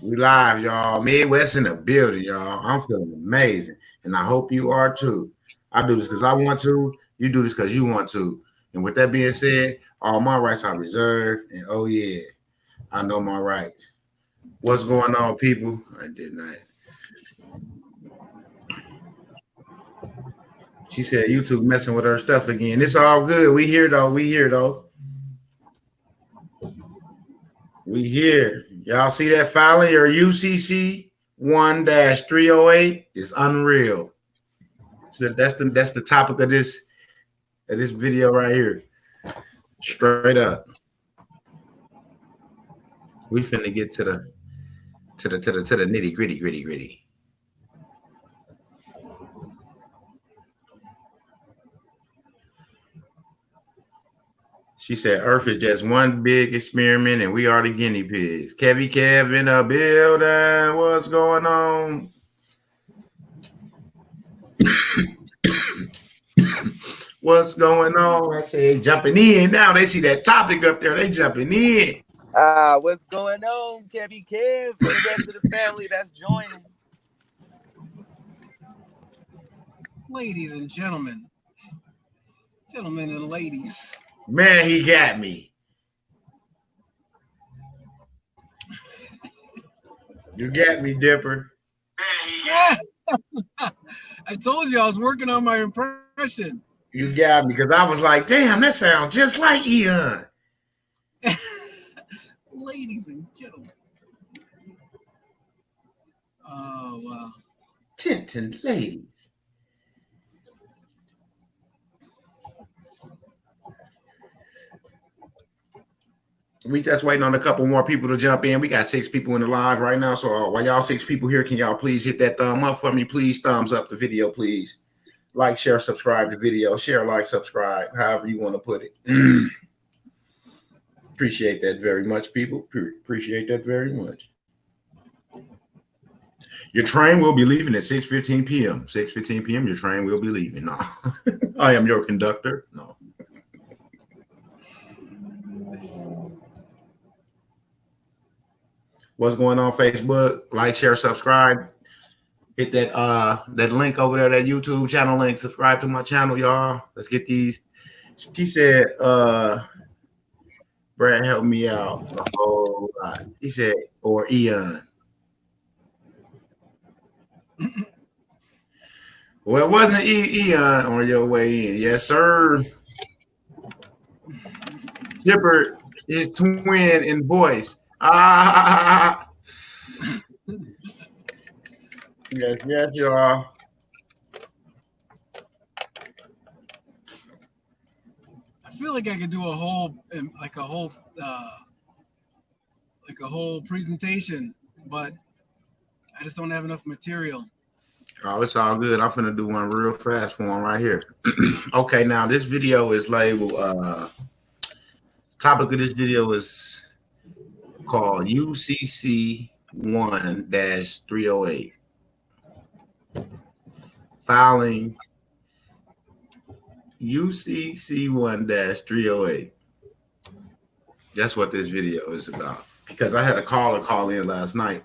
We live, y'all. Midwest in the building, y'all. I'm feeling amazing, and I hope you are too. I do this because I want to. You do this because you want to. And with that being said, all my rights are reserved. And oh yeah, I know my rights. What's going on, people? I did not. She said YouTube messing with her stuff again. It's all good. We here though. We here though. We here. Y'all see that filing? Your UCC 1-308 is unreal. So that's the topic of this video right here. Straight up. We finna get to the nitty gritty. She said Earth is just one big experiment and we are the guinea pigs. Kev in the building. What's going on? What's going on? I said jumping in now. They see that topic up there. They jumping in. What's going on, Kev? For the rest of the family that's joining. Ladies and gentlemen and ladies. Man, he got me. You got me, Dipper. Yeah. I told you I was working on my impression. You got me because I was like, damn, that sounds just like Eon. Ladies and gentlemen. Oh, wow. Gents and ladies. We just waiting on a couple more people to jump in. We got 6 people in the live right now. So while y'all 6 people here, can y'all please hit that thumb up for me? Please thumbs up the video, please. Like, share, subscribe the video. Share, like, subscribe, however you want to put it. Appreciate that very much, people. Appreciate that very much. Your train will be leaving at 6:15 p.m. 6:15 p.m. Your train will be leaving. No, I am your conductor. No. What's going on, Facebook? Like, share, subscribe. Hit that link over there, that YouTube channel link. Subscribe to my channel, y'all. Let's get these. She said, Brad, help me out a whole lot. He said, or Eon. Well, it wasn't Eon on your way in. Yes, sir. Dipper is twin in voice. Yes, y'all. I feel like I could do a whole presentation, but I just don't have enough material. Oh, it's all good. I'm finna do one real fast for him right here. Okay, now this video is labeled. Topic of this video is called UCC 1-308. Filing UCC 1-308. That's what this video is about. Because I had a caller call in last night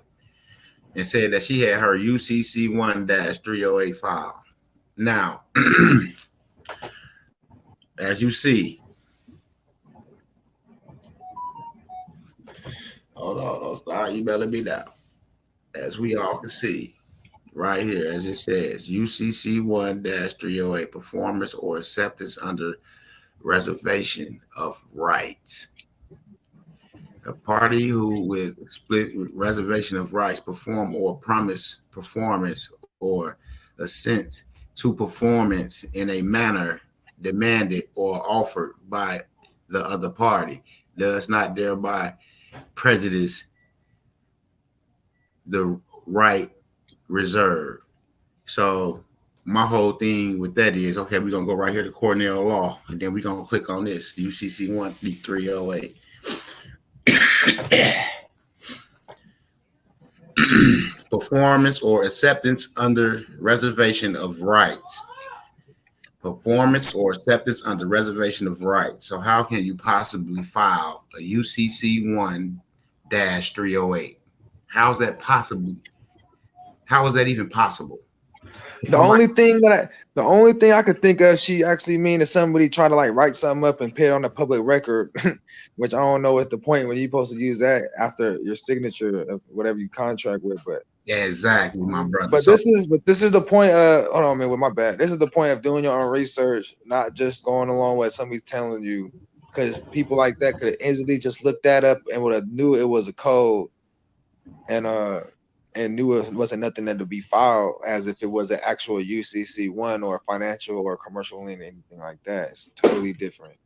and said that she had her UCC 1-308 file. Now, as you see, hold on, don't start emailing me now. As we all can see, right here, as it says, UCC 1-308, performance or acceptance under reservation of rights. A party who with split reservation of rights perform or promise performance or assent to performance in a manner demanded or offered by the other party does not thereby prejudice the right reserved. So my whole thing with that is, okay, we're going to go right here to Cornell Law, and then we're going to click on this, UCC 1-308. Performance or acceptance under reservation of rights. Performance or acceptance under reservation of rights. So how can you possibly file a UCC 308. How's that possible? How is that even possible? The only thing I could think of she actually mean is somebody try to like write something up and put it on the public record, which I don't know what's the point when you're supposed to use that after your signature of whatever you contract with. But yeah, exactly, my brother. But this is the point. Hold on, man. With my bad. This is the point of doing your own research, not just going along with somebody's telling you. Because people like that could have easily just looked that up and would have knew it was a code, and knew it wasn't nothing that to be filed as if it was an actual UCC1 or a financial or commercial lien, anything like that. It's totally different.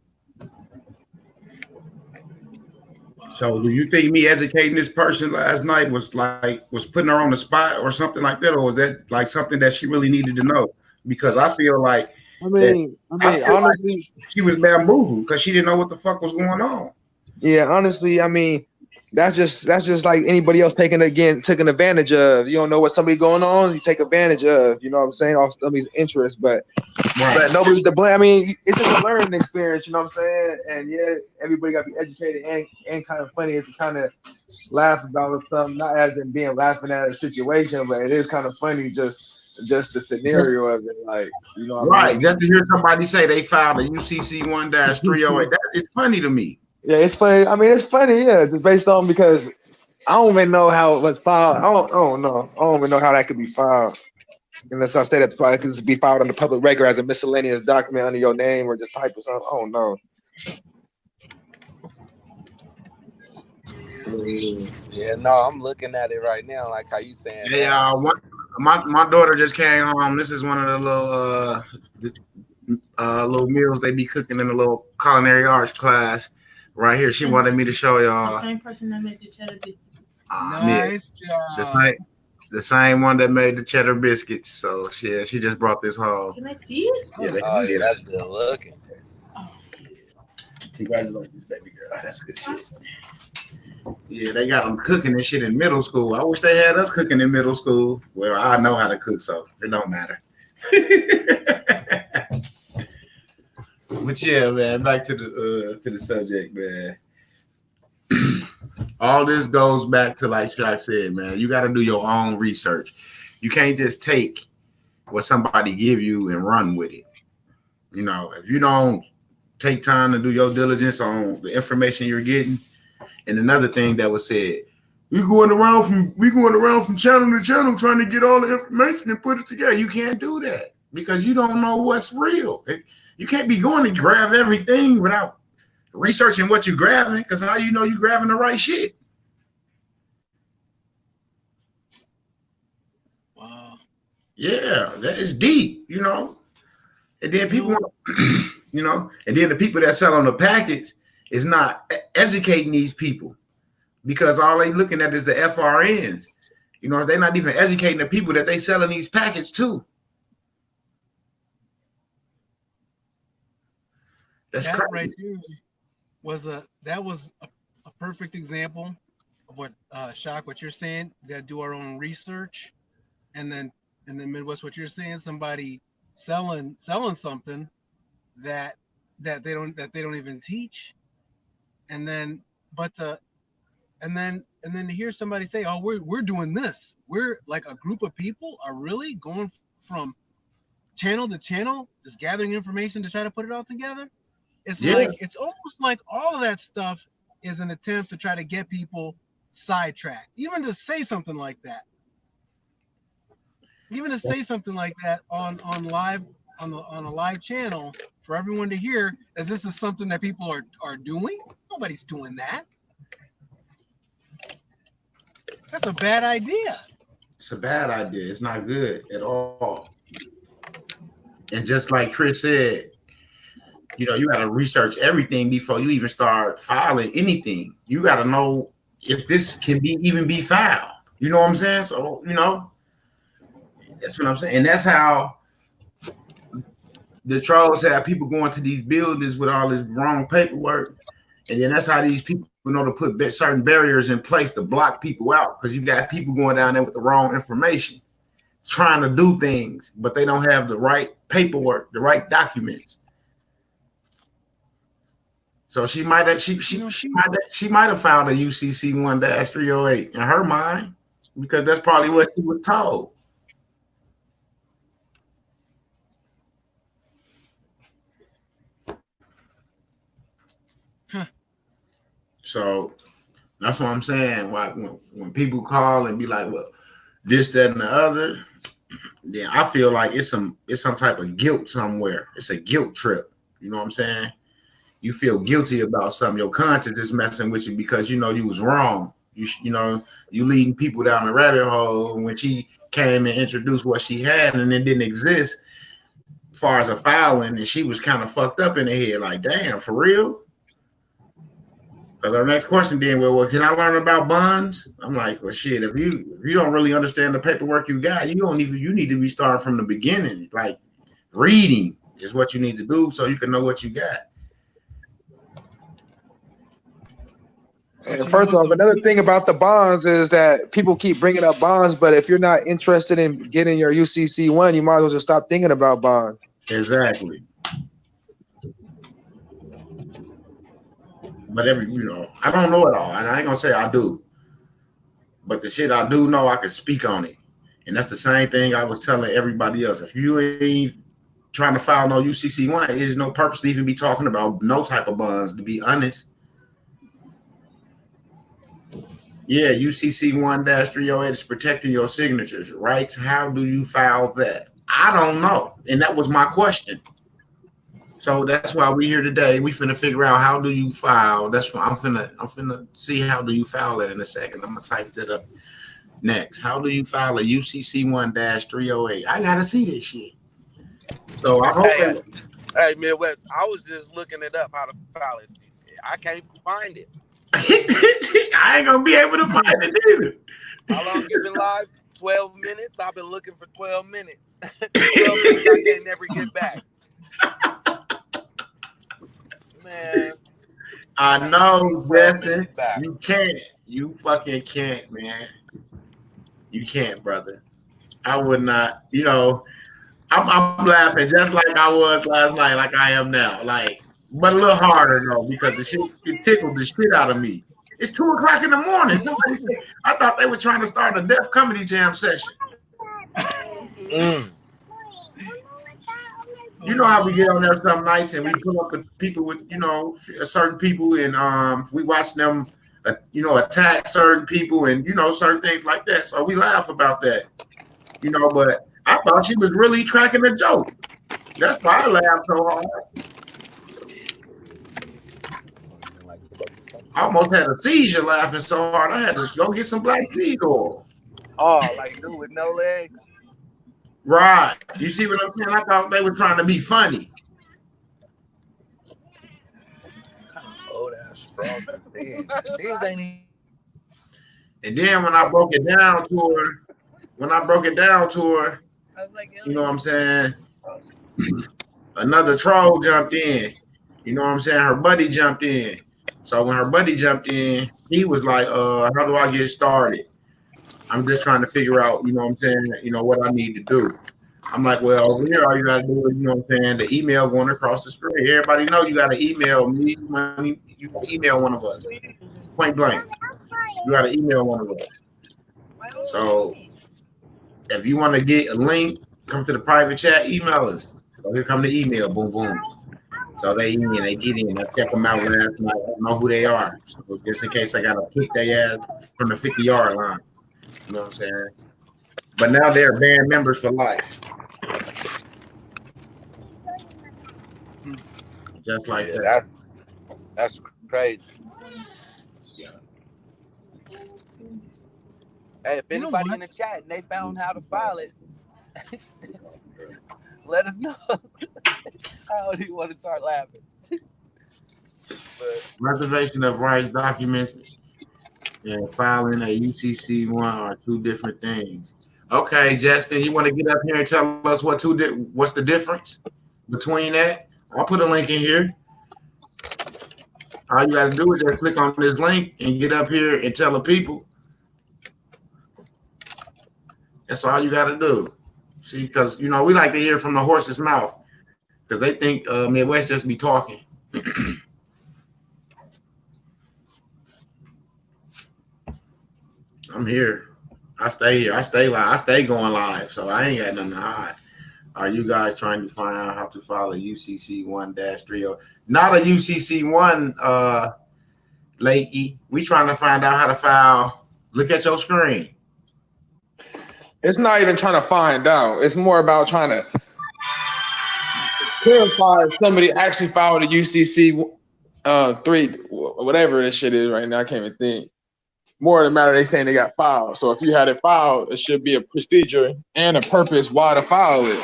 So do you think me educating this person last night was putting her on the spot or something like that, or was that like something that she really needed to know? Because I feel like honestly, like she was bamboozled because she didn't know what the fuck was going on. Yeah, honestly, I mean, that's just like anybody else taken advantage of. You don't know what somebody going on, you take advantage of. You know what I'm saying? Off somebody's interest, but nobody's to blame. I mean, it's just a learning experience. You know what I'm saying? And yeah, everybody got to be educated and kind of funny. It's kind of laugh about something, not as in being laughing at a situation, but it is kind of funny just the scenario of it. Like, you know, right? I mean? Just to hear somebody say they filed a UCC 1-308, that is funny to me. Yeah, it's funny. I mean, it's funny, yeah, just based on because I don't even know how it was filed. I don't know. I don't even know how that could be filed. Unless I say that probably could be filed on the public record as a miscellaneous document under your name or just type or something. I don't know. Yeah, no, I'm looking at it right now, like how you saying. Yeah, my daughter just came home. This is one of the little meals they be cooking in the little culinary arts class right here. She wanted me to show y'all. The same person that made the cheddar biscuits. Nice job. The same one that made the cheddar biscuits. So yeah, she just brought this home. Can I see it? Yeah, that's good looking. Congratulations, baby girl. That's good shit. Yeah, they got them cooking this shit in middle school. I wish they had us cooking in middle school. Well, I know how to cook, so it don't matter. But yeah, man, back to the subject, man. All this goes back to, like Shaq said, man, you got to do your own research. You can't just take what somebody give you and run with it. You know, if you don't take time to do your diligence on the information you're getting. And another thing that was said, we going around from channel to channel trying to get all the information and put it together. You can't do that because you don't know what's real. You can't be going to grab everything without researching what you're grabbing, because how you know you're grabbing the right shit? Wow. Yeah, that is deep, you know. And then people, you know, and then the people that sell on the packets is not educating these people because all they looking at is the FRNs. You know, they're not even educating the people that they selling these packets to. That's that crazy. Right there was a perfect example of what Shock, what you're saying. We got to do our own research, and then Midwest, what you're saying, somebody selling something that they don't even teach, and then to hear somebody say, oh, we're doing this, we're like a group of people are really going from channel to channel just gathering information to try to put it all together. It's like it's almost like all of that stuff is an attempt to try to get people sidetracked, even to say something like that. Even to say something like that on a live channel for everyone to hear that this is something that people are doing. Nobody's doing that. That's a bad idea. It's a bad idea. It's not good at all. And just like Chris said, you know, you got to research everything before you even start filing anything. You got to know if this can even be filed. You know what I'm saying? So, you know, that's what I'm saying. And that's how the trolls have people going to these buildings with all this wrong paperwork. And then that's how these people know to put certain barriers in place to block people out, because you got people going down there with the wrong information, trying to do things, but they don't have the right paperwork, the right documents. So she might have she might have filed a UCC 1-308 in her mind because that's probably what she was told. Huh. So that's what I'm saying. Why when people call and be like, well, this, that, and the other, then I feel like it's some type of guilt somewhere. It's a guilt trip. You know what I'm saying? You feel guilty about something. Your conscience is messing with you because you know you was wrong. You know you leading people down the rabbit hole. And when she came and introduced what she had and it didn't exist, as far as a filing, and she was kind of fucked up in the head. Like, damn, for real? Because our next question then, well, can I learn about bonds? I'm like, well, shit. If you don't really understand the paperwork you got, you need to be starting from the beginning. Like reading is what you need to do so you can know what you got. And first off, another thing about the bonds is that people keep bringing up bonds, but if you're not interested in getting your UCC 1, you might as well just stop thinking about bonds. Exactly. But I don't know it all, and I ain't gonna say I do. But the shit I do know, I can speak on it, and that's the same thing I was telling everybody else. If you ain't trying to file no UCC 1, there's no purpose to even be talking about no type of bonds. To be honest. Yeah, UCC 1-308 is protecting your signatures rights. How do you file that? I don't know. And that was my question. So that's why we're here today. We finna figure out how do you file. That's why I'm finna see how do you file it in a second. I'm gonna type that up next. How do you file a UCC 1-308? I gotta see this shit. So I hope Hey, Midwest, I was just looking it up how to file it. I can't find it. I ain't gonna be able to find it either. How long you been live? 12 minutes. I've been looking for 12 minutes. 12 minutes I can't never get back. Man. I know, Justin. You can't. You fucking can't, man. You can't, brother. I would not. I'm laughing just like I was last night, like I am now. Like, but a little harder though, because the shit it tickled the shit out of me. It's 2:00 in the morning. Somebody said I thought they were trying to start a Def Comedy Jam session. You know how we get on there some nights and we pull up with people with certain people and we watch them attack certain people and certain things like that. So we laugh about that. But I thought she was really cracking a joke. That's why I laughed so hard. I almost had a seizure laughing so hard. I had to go get some black seed oil. Oh, like dude with no legs? Right. You see what I'm saying? I thought they were trying to be funny. Oh, that's strong. These ain't. And then when I broke it down to her, I was like, you know what I'm saying? Another troll jumped in. You know what I'm saying? Her buddy jumped in. So when her buddy jumped in, he was like, how do I get started? I'm just trying to figure out, you know what I'm saying, what I need to do. I'm like, well, over here, all you got to do is, you know what I'm saying, the email going across the screen. Everybody know you got to email me. You got to email one of us. Point blank. You got to email one of us. So if you want to get a link, come to the private chat, email us. So here come the email, boom, boom. So they get in. I check them out last night. I don't know who they are. So just in case I got to kick their ass from the 50-yard line. You know what I'm saying? But now they're band members for life. Just like that. That's crazy. Yeah. Hey, if anybody in the chat and they found how to file it, let us know. How do you want to start laughing? But Reservation of rights documents and filing a UCC 1 are two different things. Okay, Justin, you want to get up here and tell us what's the difference between that? I'll put a link in here. All you got to do is just click on this link and get up here and tell the people. That's all you got to do. See, because, we like to hear from the horse's mouth because they think Midwest just be talking. I'm here. I stay here. I stay live. I stay going live, so I ain't got nothing to hide. Are you guys trying to find out how to file a UCC 1-30? Not a UCC 1, Lakey. We trying to find out how to file. Look at your screen. It's not even trying to find out. It's more about trying to clarify if somebody actually filed a UCC 3, whatever this shit is right now. I can't even think. More than matter, they saying they got filed. So if you had it filed, it should be a procedure and a purpose why to file it.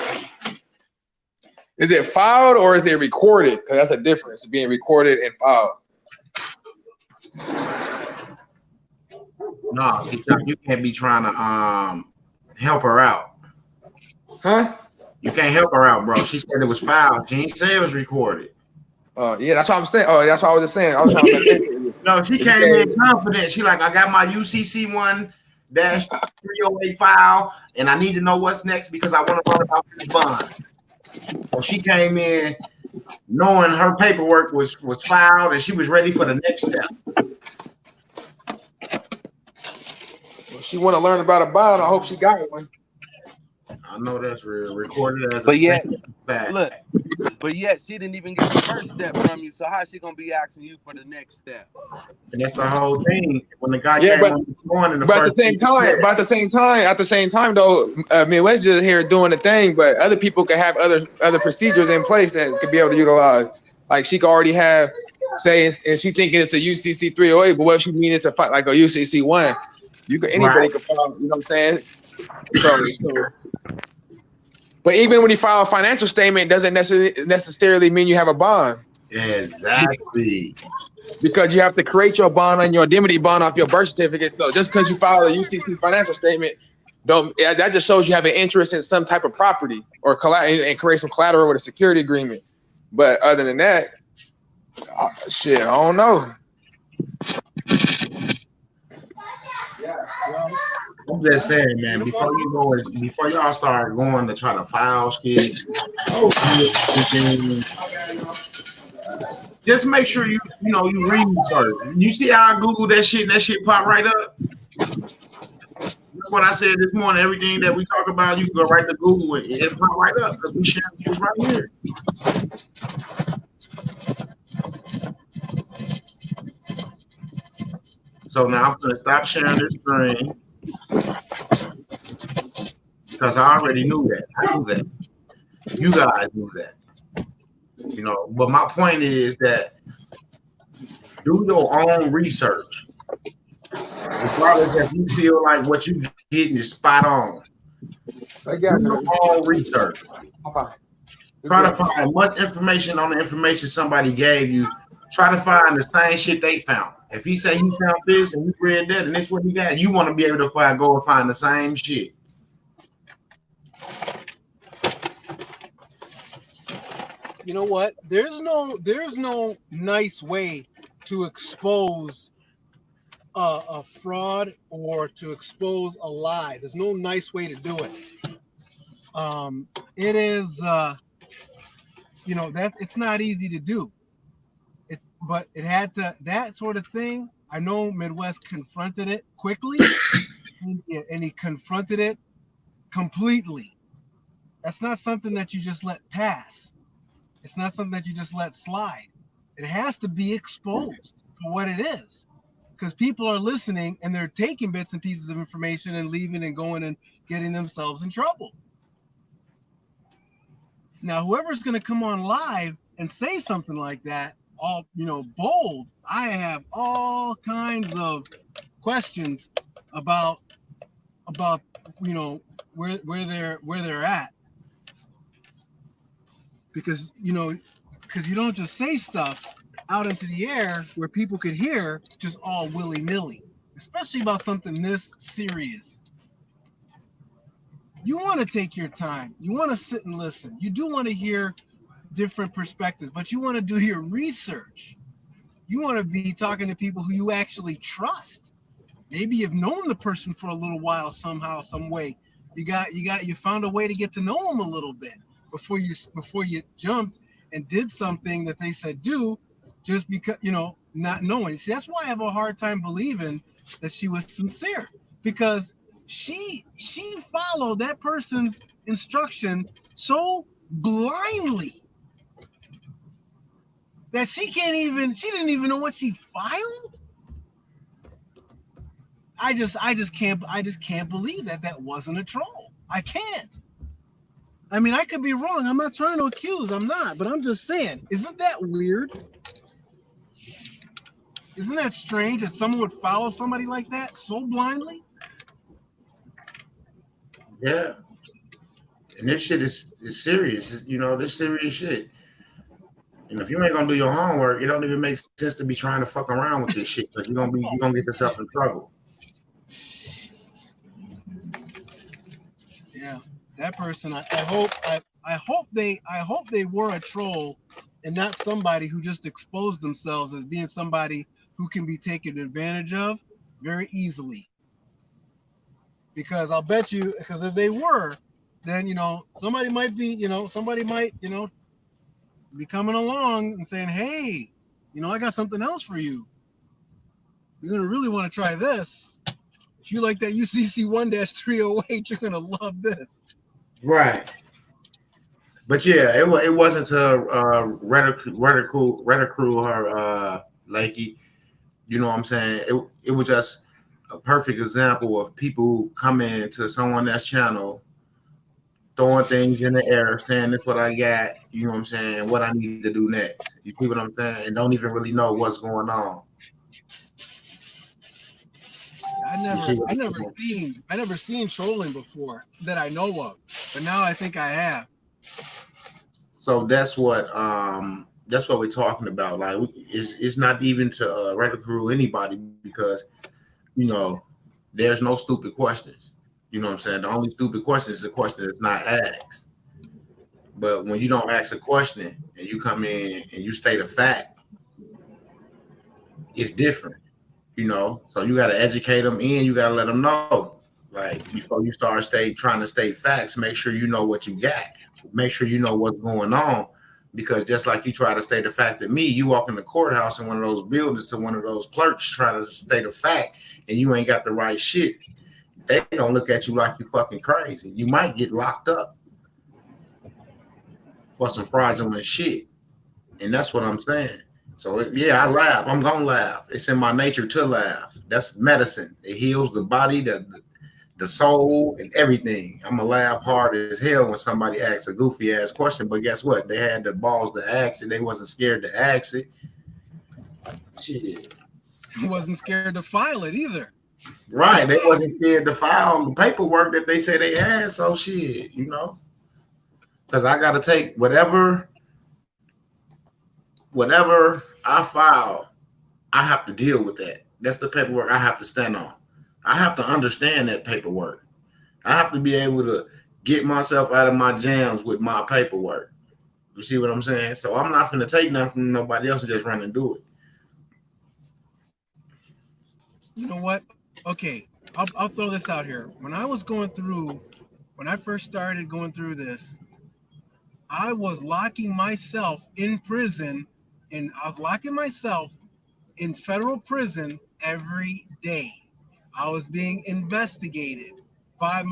Is it filed or is it recorded? Because that's a difference, being recorded and filed. No, you can't be trying to help her out. Huh? You can't help her out, bro. She said it was filed. She didn't say it was recorded. Yeah, that's what I'm saying. Oh, that's what I was just saying. I was trying to No, she came in confident. She like, I got my UCC 1-308 file, and I need to know what's next because I want to learn about this bond. So she came in knowing her paperwork was filed, and she was ready for the next step. Well, she want to learn about a bond. I hope she got one. I know that's real. Recorded as But a yet, fact. look, but yet she didn't even get the first step from you. So how's she gonna be asking you for the next step? And that's the whole thing. When the guy Yeah, came but- on the morning, the But at first the same time, though, Midwest just here doing the thing. But other people could have other procedures in place that could be able to utilize. Like she could already have, say, and she thinking it's a UCC 308, but what if she mean it's a like a UCC 1? Anybody could file. You know what I'm saying? So. But even when you file a financial statement, it doesn't necessarily mean you have a bond. Exactly. Because you have to create your bond on your indemnity bond off your birth certificate. So just because you file a UCC financial statement, that just shows you have an interest in some type of property or and create some collateral with a security agreement. But other than that, shit, I don't know. I'm just saying, man. Before y'all start going to try to file shit, just make sure you read first. You see how I Google that shit and that shit pop right up. That's what I said this morning. Everything that we talk about, you can go right to Google and it pop right up because we share this right here. So now I'm gonna stop sharing this screen. Because I already knew that. I knew that. You guys knew that. But my point is that do your own research. Regardless if you feel like what you getting is spot on. Do your own research. Try to find as much information on the information somebody gave you. Try to find the same shit they found. If he say he found this and we read that and this what he got, you want to be able to go and find the same shit. You know what? There's no nice way to expose a fraud or to expose a lie. There's no nice way to do it. It is, that it's not easy to do. But it had to, that sort of thing. I know Midwest confronted it quickly, and he confronted it completely. That's not something that you just let pass. It's not something that you just let slide. It has to be exposed for what it is, because people are listening and they're taking bits and pieces of information and leaving and going and getting themselves in trouble. Now, whoever's going to come on live and say something like that, all bold, I have all kinds of questions about where they're at, because you don't just say stuff out into the air where people could hear just all willy-nilly, especially about something this serious. You want to take your time. You want to sit and listen. You do want to hear different perspectives, but you want to do your research. You want to be talking to people who you actually trust. Maybe you've known the person for a little while somehow, some way. You found a way to get to know them a little bit before you jumped and did something that they said do, just because not knowing. See, that's why I have a hard time believing that she was sincere, because she followed that person's instruction so blindly that she didn't even know what she filed. I just can't believe that wasn't a troll. I can't. I mean, I could be wrong. I'm not trying to accuse. I'm not, but I'm just saying, isn't that weird? Isn't that strange that someone would follow somebody like that so blindly? Yeah. And this shit is serious. This serious shit. And if you ain't gonna do your homework, it don't even make sense to be trying to fuck around with this shit because you're gonna get yourself in trouble. Yeah, that person. I hope they were a troll and not somebody who just exposed themselves as being somebody who can be taken advantage of very easily. Because I'll bet you, because if they were, then somebody might be be coming along and saying, hey, I got something else for you. You're gonna really want to try this. If you like that UCC 1-308, you're gonna love this. Right. But yeah, it wasn't to ridicule her, Lakey. You know what I'm saying? It was just a perfect example of people who come into someone else's channel, throwing things in the air, saying this what I got, you know what I'm saying, what I need to do next. You see what I'm saying? And don't even really know what's going on. I never seen trolling before that I know of, but now I think I have. So that's what we're talking about. Like, it's not even to ridicule anybody because there's no stupid questions. You know what I'm saying? The only stupid question is a question that's not asked. But when you don't ask a question and you come in and you state a fact, it's different. So you got to educate them and you got to let them know. Like, before you start trying to state facts, make sure you know what you got. Make sure you know what's going on. Because just like you try to state a fact to me, you walk in the courthouse in one of those buildings to one of those clerks trying to state a fact and you ain't got the right shit. They don't look at you like you fucking crazy. You might get locked up for some fraudulent shit. And that's what I'm saying. So yeah, I laugh. I'm gonna laugh. It's in my nature to laugh. That's medicine. It heals the body, the soul, and everything. I'm gonna laugh hard as hell when somebody asks a goofy ass question. But guess what? They had the balls to ask it. They wasn't scared to ask it. Shit. I wasn't scared to file it either. Right. They wasn't scared to file the paperwork that they say they had. So shit, because I gotta take whatever I file, I have to deal with that. That's the paperwork I have to stand on. I have to understand that paperwork. I have to be able to get myself out of my jams with my paperwork. You see what I'm saying? So I'm not going to take nothing from nobody else and just run and do it. You know what? Okay, I'll throw this out here. When I first started going through this, I was locking myself in prison, and I was locking myself in federal prison every day. I was being investigated by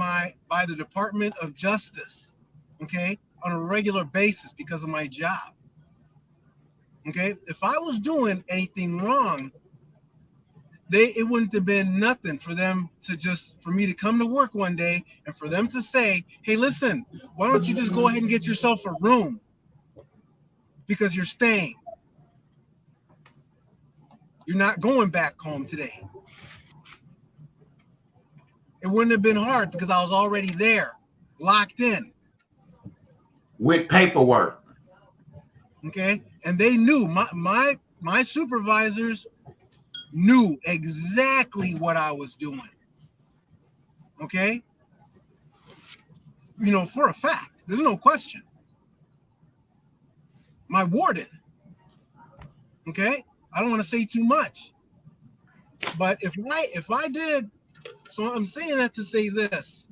the Department of Justice, okay, on a regular basis because of my job. Okay, if I was doing anything wrong, it wouldn't have been nothing for me to come to work one day and for them to say, hey, listen, why don't you just go ahead and get yourself a room because you're staying. You're not going back home today. It wouldn't have been hard because I was already there, locked in. With paperwork. Okay? And they knew, my supervisors knew exactly what I was doing. Okay? For a fact. There's no question. My warden. Okay? I don't want to say too much. But if I did, so I'm saying that to say this.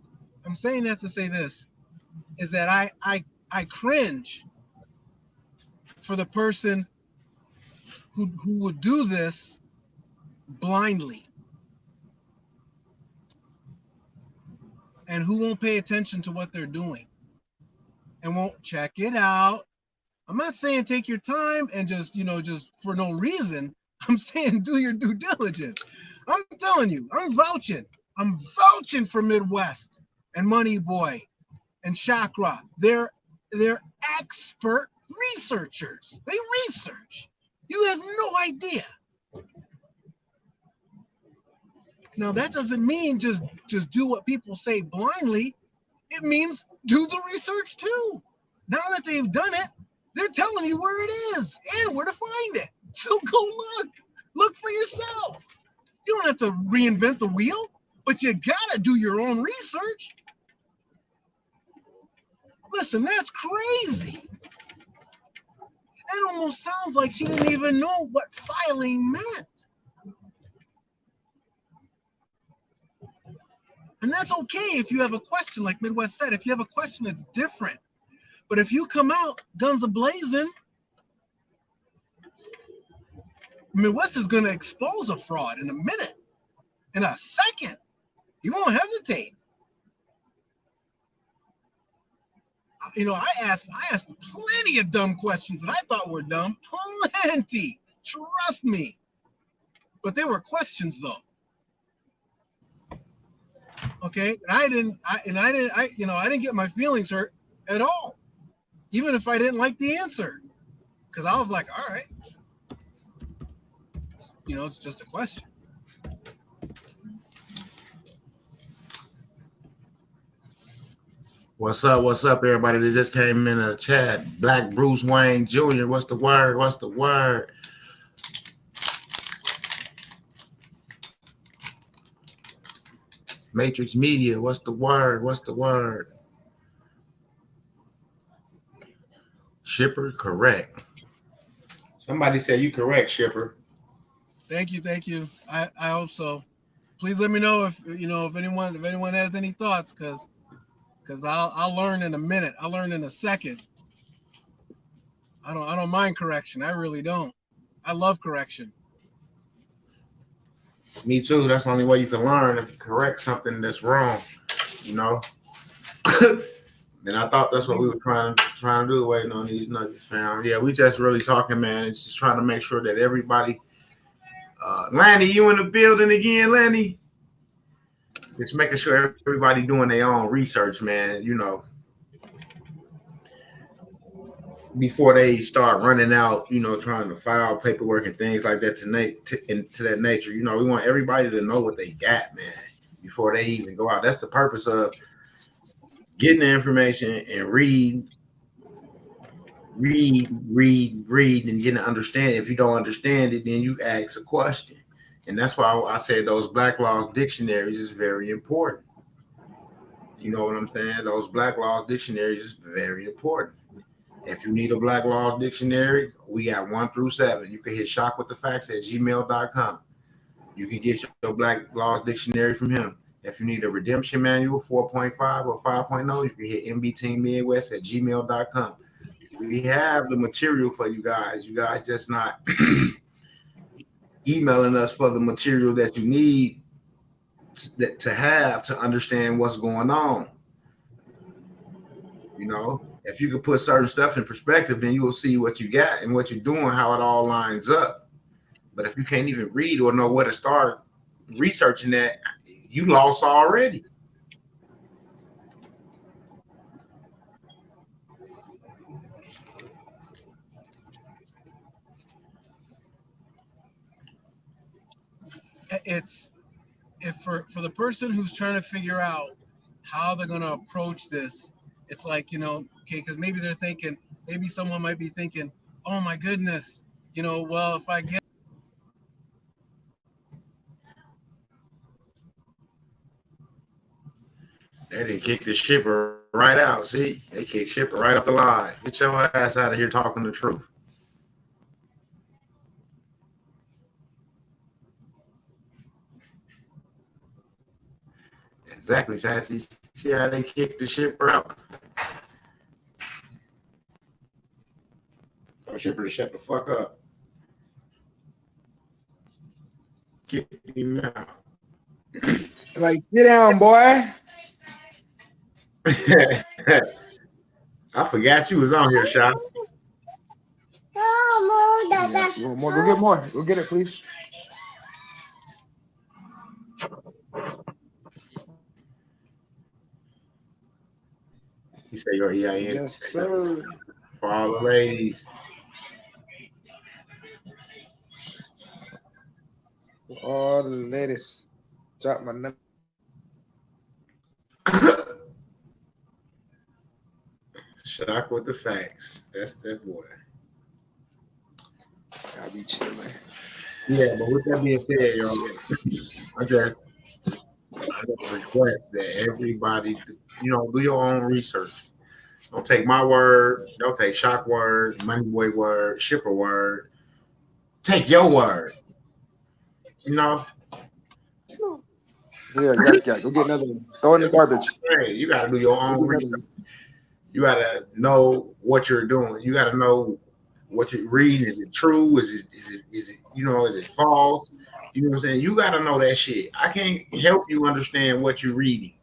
Is that I cringe for the person who would do this blindly. and who won't pay attention to what they're doing and won't check it out. I'm not saying take your time and just, just for no reason. I'm saying do your due diligence. I'm telling you, I'm vouching. I'm vouching for Midwest and Money Boy and Chakra. They're expert researchers. They research. You have no idea. Now that doesn't mean just do what people say blindly. It means do the research too. Now that they've done it, they're telling you where it is and where to find it. So go look for yourself. You don't have to reinvent the wheel, but you gotta do your own research. Listen, that's crazy. It almost sounds like she didn't even know what filing meant. And that's okay if you have a question, like Midwest said, if you have a question that's different. But if you come out guns a-blazing, Midwest is going to expose a fraud in a minute, in a second. You won't hesitate. I asked plenty of dumb questions that I thought were dumb. Plenty. Trust me. But they were questions though. Okay? And I didn't get my feelings hurt at all. Even if I didn't like the answer. Because I was like, all right. It's just a question. What's up, everybody that just came in the chat? Black Bruce Wayne Jr., what's the word? Matrix Media, what's the word? Shipper, correct. Somebody said you correct, Shipper. Thank you. I hope so. Please let me know if anyone has any thoughts, because I'll learn in a minute. I'll learn in a second. I don't mind correction. I really don't. I love correction. Me too. That's the only way you can learn, if you correct something that's wrong. And I thought that's what we were trying to do, waiting on these nuggets, fam. Yeah, we just really talking, man. It's just trying to make sure that everybody. Lanny, you in the building again, Lanny? Just making sure everybody doing their own research, man. Before they start running out, trying to file paperwork and things like that to that nature. We want everybody to know what they got, man, before they even go out. That's the purpose of getting the information and read, and getting to understand. If you don't understand it, then you ask a question. And that's why I said those Black Laws dictionaries is very important. You know what I'm saying? Those Black Laws dictionaries is very important. If you need a Black Laws dictionary, we got 1 through 7. You can hit shockwiththefacts@gmail.com. You can get your Black Laws dictionary from him. If you need a redemption manual 4.5 or 5.0, you can hit mbteammidwest@gmail.com. We have the material for you guys. You guys just not emailing us for the material that you need to have to understand what's going on. If you could put certain stuff in perspective, then you will see what you got and what you're doing, how it all lines up. But if you can't even read or know where to start researching that, you lost already. It's for the person who's trying to figure out how they're going to approach this. It's like, okay, because maybe they're thinking, maybe someone might be thinking, oh my goodness, well, if I get. They didn't kick the shipper right out. See, they kicked shipper right off the line. Get your ass out of here talking the truth. Exactly, Sassy. See how they kicked the shipper out. Tell shipper to shut the fuck up. Kick him out. Like, sit down, boy. I forgot you was on here, Shot. Yeah, you want more? Go get more. Go get it, please. You say your EIN Yes, sir. for all the ladies. All the ladies. Drop my number. Shock with the facts. That's that boy. I'll be chilling. Yeah, but with that being said, yo, I just request that everybody, do your own research. Don't take my word. Don't take Shock word, Money Boy word, Shipper word. Take your word. Yeah, yeah. Go get another one. Throw it in the garbage. Hey, you got to do your own Go get research. another one. You got to know what you're doing. You got to know what you're reading. Is it true? Is it false? You know what I'm saying? You got to know that shit. I can't help you understand what you're reading.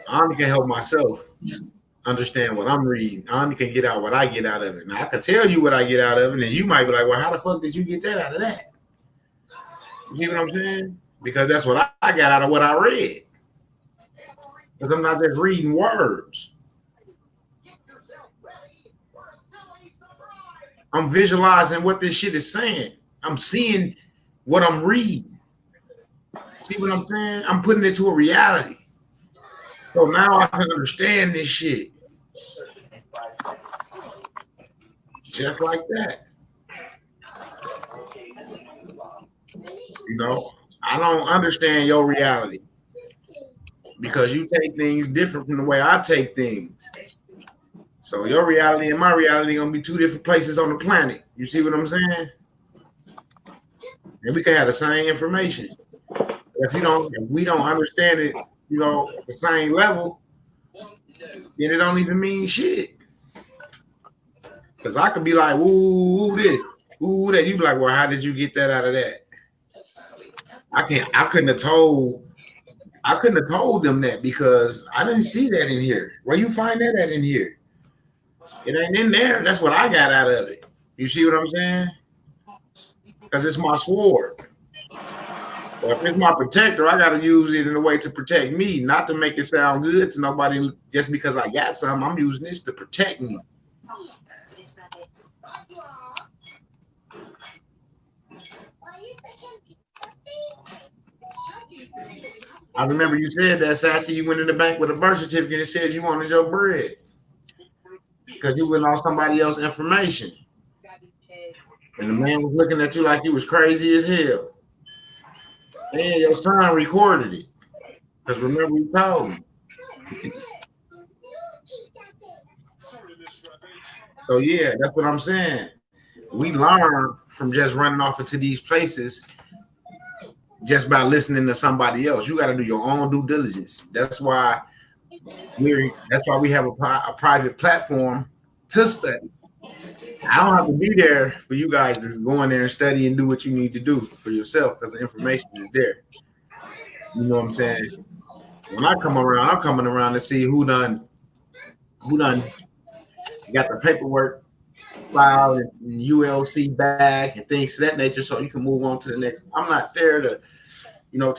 I only can help myself understand what I'm reading. I only can get out what I get out of it. Now I can tell you what I get out of it, and you might be like, "Well, how the fuck did you get that out of that?" You see what I'm saying? Because that's what I got out of what I read. Because I'm not just reading words. I'm visualizing what this shit is saying. I'm seeing what I'm reading. See what I'm saying? I'm putting it to a reality. So now I can understand this shit. Just like that. I don't understand your reality because you take things different from the way I take things. So your reality and my reality are gonna be two different places on the planet. You see what I'm saying? And we can have the same information. If we don't understand it, at the same level, then it don't even mean shit. Because I could be like, ooh, this, ooh, that. You be like, well, how did you get that out of that? I couldn't have told them that because I didn't see that in here. Where you find that at in here? It ain't in there. That's what I got out of it. You see what I'm saying? Because it's my sword. Well, if it's my protector, I got to use it in a way to protect me, not to make it sound good to nobody just because I got something. I'm using this to protect me. I remember you said that, Sachi, you went in the bank with a birth certificate and said you wanted your bread because you went on somebody else's information. And the man was looking at you like you was crazy as hell. And your son recorded it. Because remember you told me. So yeah, that's what I'm saying. We learn from just running off into these places just by listening to somebody else. You got to do your own due diligence. That's why we have a private platform to study. I don't have to be there for you guys to go in there and study and do what you need to do for yourself because the information is there. You know what I'm saying? When I come around, I'm coming around to see who done got the paperwork filed and ULC back and things of that nature, so you can move on to the next. I'm not there to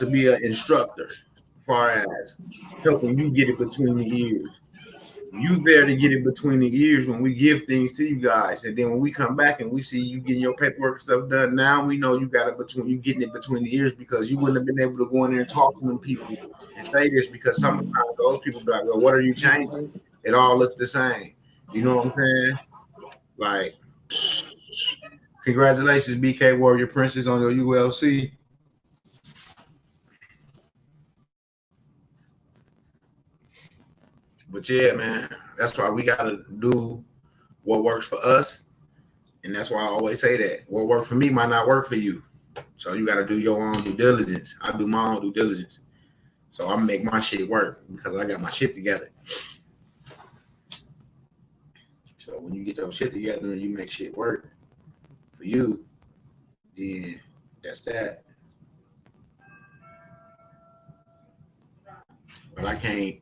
be an instructor, as far as helping you get it between the ears. You there to get it between the ears when we give things to you guys, and then when we come back and we see you getting your paperwork stuff done, now we know you got it getting it between the ears because you wouldn't have been able to go in there and talk to them people and say this because sometimes those people be like, well, what are you changing? It all looks the same. You know what I'm saying? Like, congratulations, BK Warrior Princess, on your ULC. But yeah, man, that's why we gotta do what works for us, and that's why I always say that what worked for me might not work for you. So you gotta do your own due diligence. I do my own due diligence, so I make my shit work because I got my shit together. So when you get your shit together and you make shit work for you, then that's that. but I can't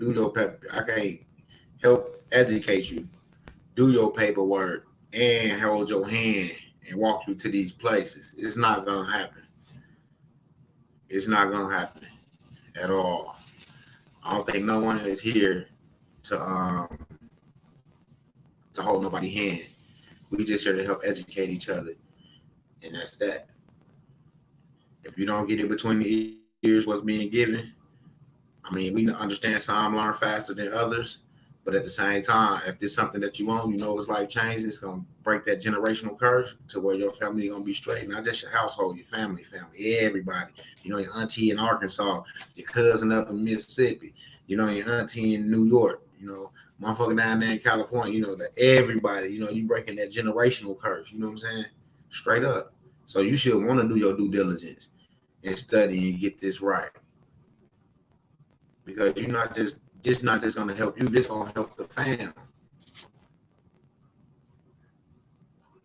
do your I can't help educate you, do your paperwork, and hold your hand and walk you to these places. It's not gonna happen. It's not gonna happen at all. I don't think no one is here to hold nobody's hand. We just here to help educate each other, and that's that. If you don't get it between the ears, what's being given, I mean, we understand some learn faster than others, but at the same time, if there's something that you want, you know, it's life changing, it's gonna break that generational curse to where your family gonna be straight, not just your household, your family, everybody. You know, your auntie in Arkansas, your cousin up in Mississippi, you know, your auntie in New York, you know, motherfucker down there in California, you know, that everybody, you know, you breaking that generational curse, you know what I'm saying? Straight up. So you should want to do your due diligence and study and get this right. Because you're not just gonna help you, this gonna help the fam.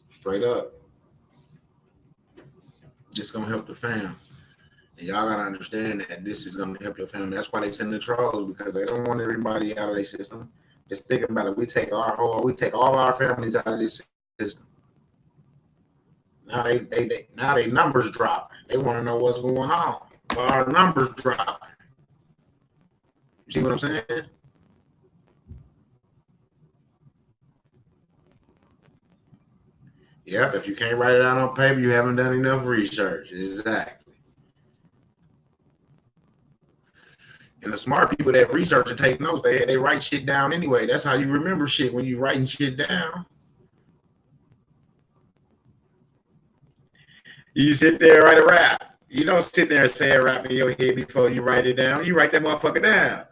Straight up. This gonna help the fam. And y'all gotta understand that this is gonna help your family. That's why they send the trolls, because they don't want everybody out of their system. Just think about it. We take all our families out of this system. Now they numbers drop. They want to know what's going on. Well, our numbers drop. You see what I'm saying? Yep. If you can't write it out on paper, you haven't done enough research. Exactly. And the smart people that research and take notes, they write shit down anyway. That's how you remember shit, when you writing shit down. You sit there and write a rap. You don't sit there and say a rap in your head before you write it down. You write that motherfucker down.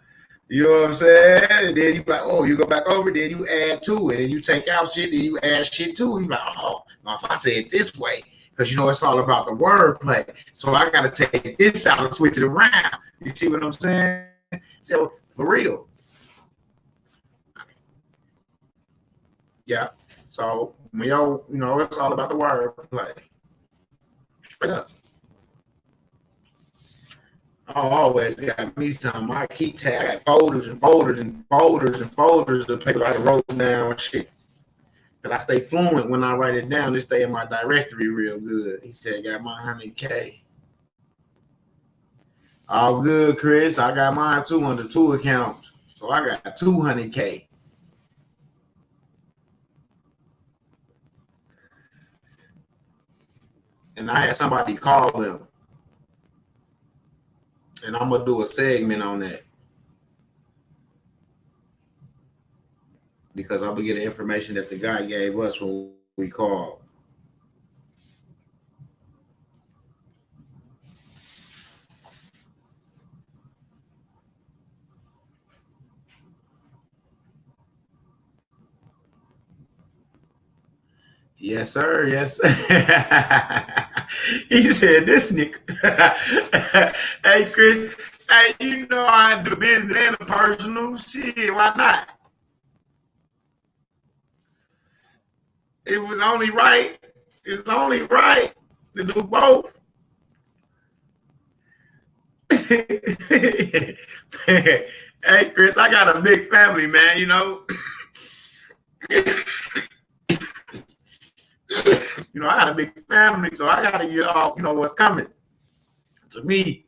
You know what I'm saying? And then you like, oh, you go back over, then you add to it, and you take out shit, then you add shit to it. You like, oh, now if I say it this way, because you know it's all about the wordplay. So I gotta take this out and switch it around. You see what I'm saying? So for real. Yeah. So when y'all, you know, it's all about the wordplay. Straight up. I always got me some. I keep tag. I got folders and folders and folders and folders of paper I wrote down and shit. Cause I stay fluent when I write it down. It stay in my directory real good. He said, "Got my 100K." All good, Chris. I got mine too under 2 accounts, so I got 200K. And I had somebody call them. And I'm gonna do a segment on that, because I'm gonna get the information that the guy gave us when we called. Yes, sir. Yes. He said, "This nigga." Hey, Chris. Hey, you know I do business and the personal shit. Why not? It was only right. It's only right to do both. Hey, Chris, I got a big family, man. You know. You know, I got a big family, so I gotta get off, you know, what's coming to me.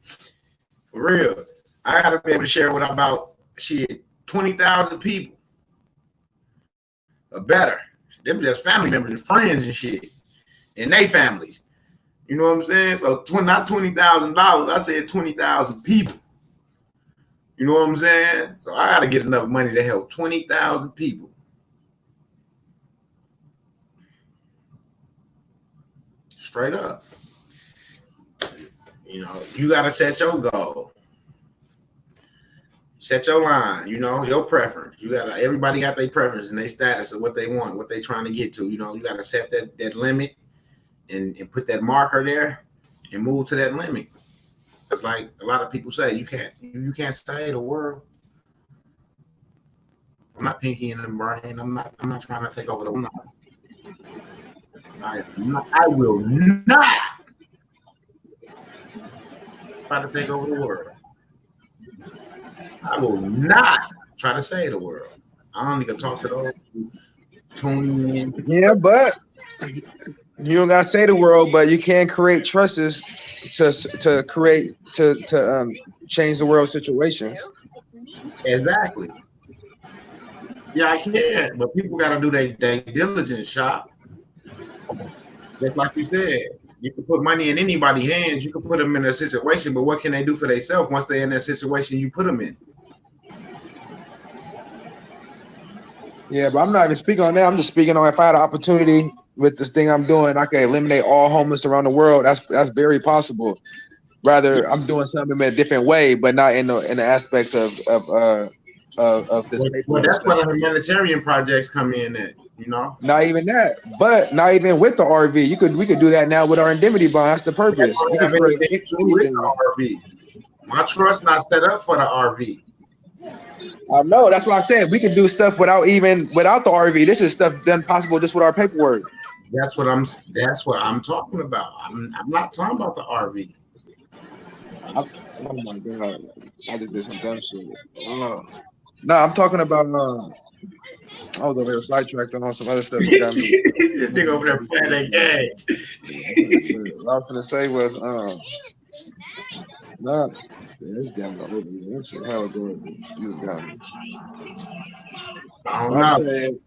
For real. I gotta be able to share what about shit, 20,000 people or better. Them just family members and friends and shit. And they families. You know what I'm saying? So not $20,000, I said 20,000 people. You know what I'm saying? So I gotta get enough money to help 20,000 people. Straight up. You know, you gotta set your goal. Set your line, you know, your preference. You gotta, everybody got their preference and their status of what they want, what they trying to get to. You know, you gotta set that limit and put that marker there and move to that limit. It's like a lot of people say, you can't say the world. I'm not pinky in the brain. I'm not trying to take over the world. I will not try to take over the world. I will not try to save the world. I only can talk to those who tune in. Yeah, but you don't gotta say the world, but you can create trusts to create to change the world situations. Exactly. Yeah, I can, but people got to do their diligence, shop. Just like you said, you can put money in anybody's hands. You can put them in a situation, but what can they do for themselves once they're in that situation you put them in? Yeah, but I'm not even speaking on that. I'm just speaking on if I had an opportunity with this thing I'm doing, I can eliminate all homeless around the world. That's very possible. Rather, I'm doing something in a different way, but not in the aspects of this Well, paperwork that's stuff. where the humanitarian projects come in at, you know. Not even that, but not even with the RV. We could do that now with our indemnity bond. That's the That purpose. don't We could have create anything to do with anything. the RV. My trust not set up for the RV. I know. That's why I said we could do stuff without the RV. This is stuff done possible just with our paperwork. That's what I'm talking about. I'm not talking about the RV. Oh my god! I just did some dumb shit. No, I'm talking about. I was over there sidetracked on some other stuff that got me. This nigga over there playing that game. What I was gonna say was nah. This damn over here. That's hell good. This got me. I don't I'm know. saying,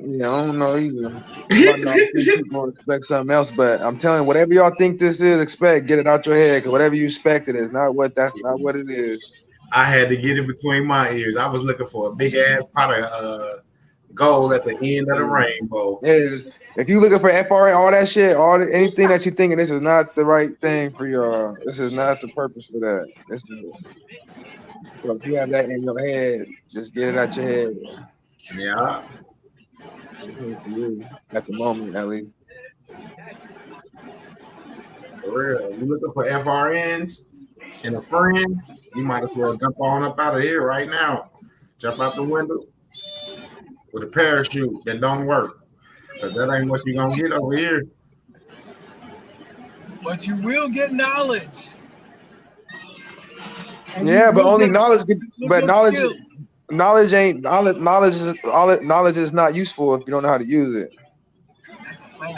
yeah, I don't know either. I know people expect something else, but I'm telling you, whatever y'all think this is, get it out your head. Because whatever you expect it is that's not what it is. I had to get it between my ears. I was looking for a big ass pot of gold at the end of the rainbow. If you looking for FRA, all that shit, anything that you thinking this is not the right thing for y'all. This is not the purpose for that. So if you have that in your head, just get it out your head. Yeah. At the moment, at least. For real. You looking for FRNs and a friend, you might as well jump on up out of here right now. Jump out the window with a parachute that don't work. Because that ain't what you're going to get over here. But you will get knowledge. And Yeah, you but will only get knowledge. But knowledge skill. knowledge is not useful if you don't know how to use it.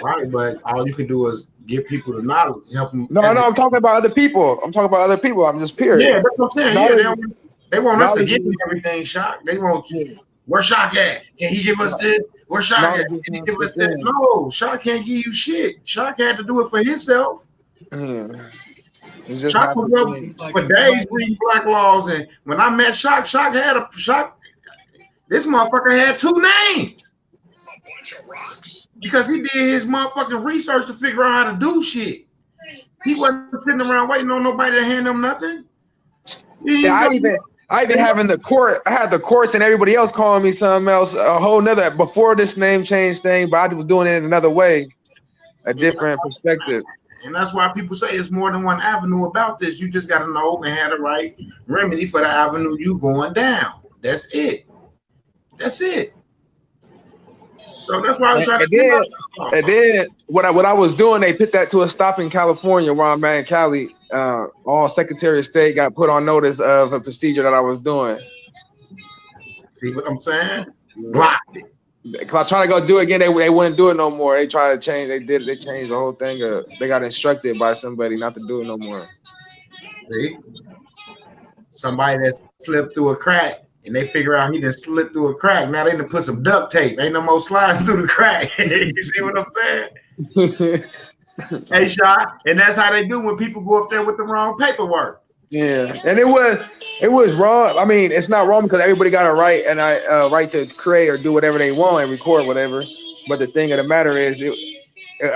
Right, but all you can do is give people the knowledge, help them. No, I'm talking about other people. I'm just period. Yeah, that's what I'm saying. Knowledge, they want us to knowledge give them everything, Shock. They want where Shock at? Can he give us this? Where Shock at? Can he give us this? No, Shock can't give you shit. Shock had to do it for himself. Shock was up for days reading black laws, and when I met Shock, this motherfucker had two names. Because he did his motherfucking research to figure out how to do shit. He wasn't sitting around waiting on nobody to hand him nothing. I even having the court. I had the courts and everybody else calling me something else, a whole nother before this name change thing. But I was doing it in another way, a different perspective. And that's why people say it's more than one avenue about this. You just got to know and have the right remedy for the avenue you going down. That's it. That's it. So that's why I was trying to. And then what I was doing, they put that to a stop in California, where I'm at in Cali. All Secretary of State got put on notice of a procedure that I was doing. See what I'm saying? Blocked it. Cause I tried to go do it again, they wouldn't do it no more. They tried to change. They changed the whole thing. They got instructed by somebody not to do it no more. See, somebody that slipped through a crack. And they figure out he done slipped through a crack. Now they done put some duct tape. Ain't no more sliding through the crack. You see what I'm saying? Hey, Shot. And that's how they do when people go up there with the wrong paperwork. Yeah, and it was wrong. I mean, it's not wrong because everybody got a right and right to create or do whatever they want and record whatever. But the thing of the matter is,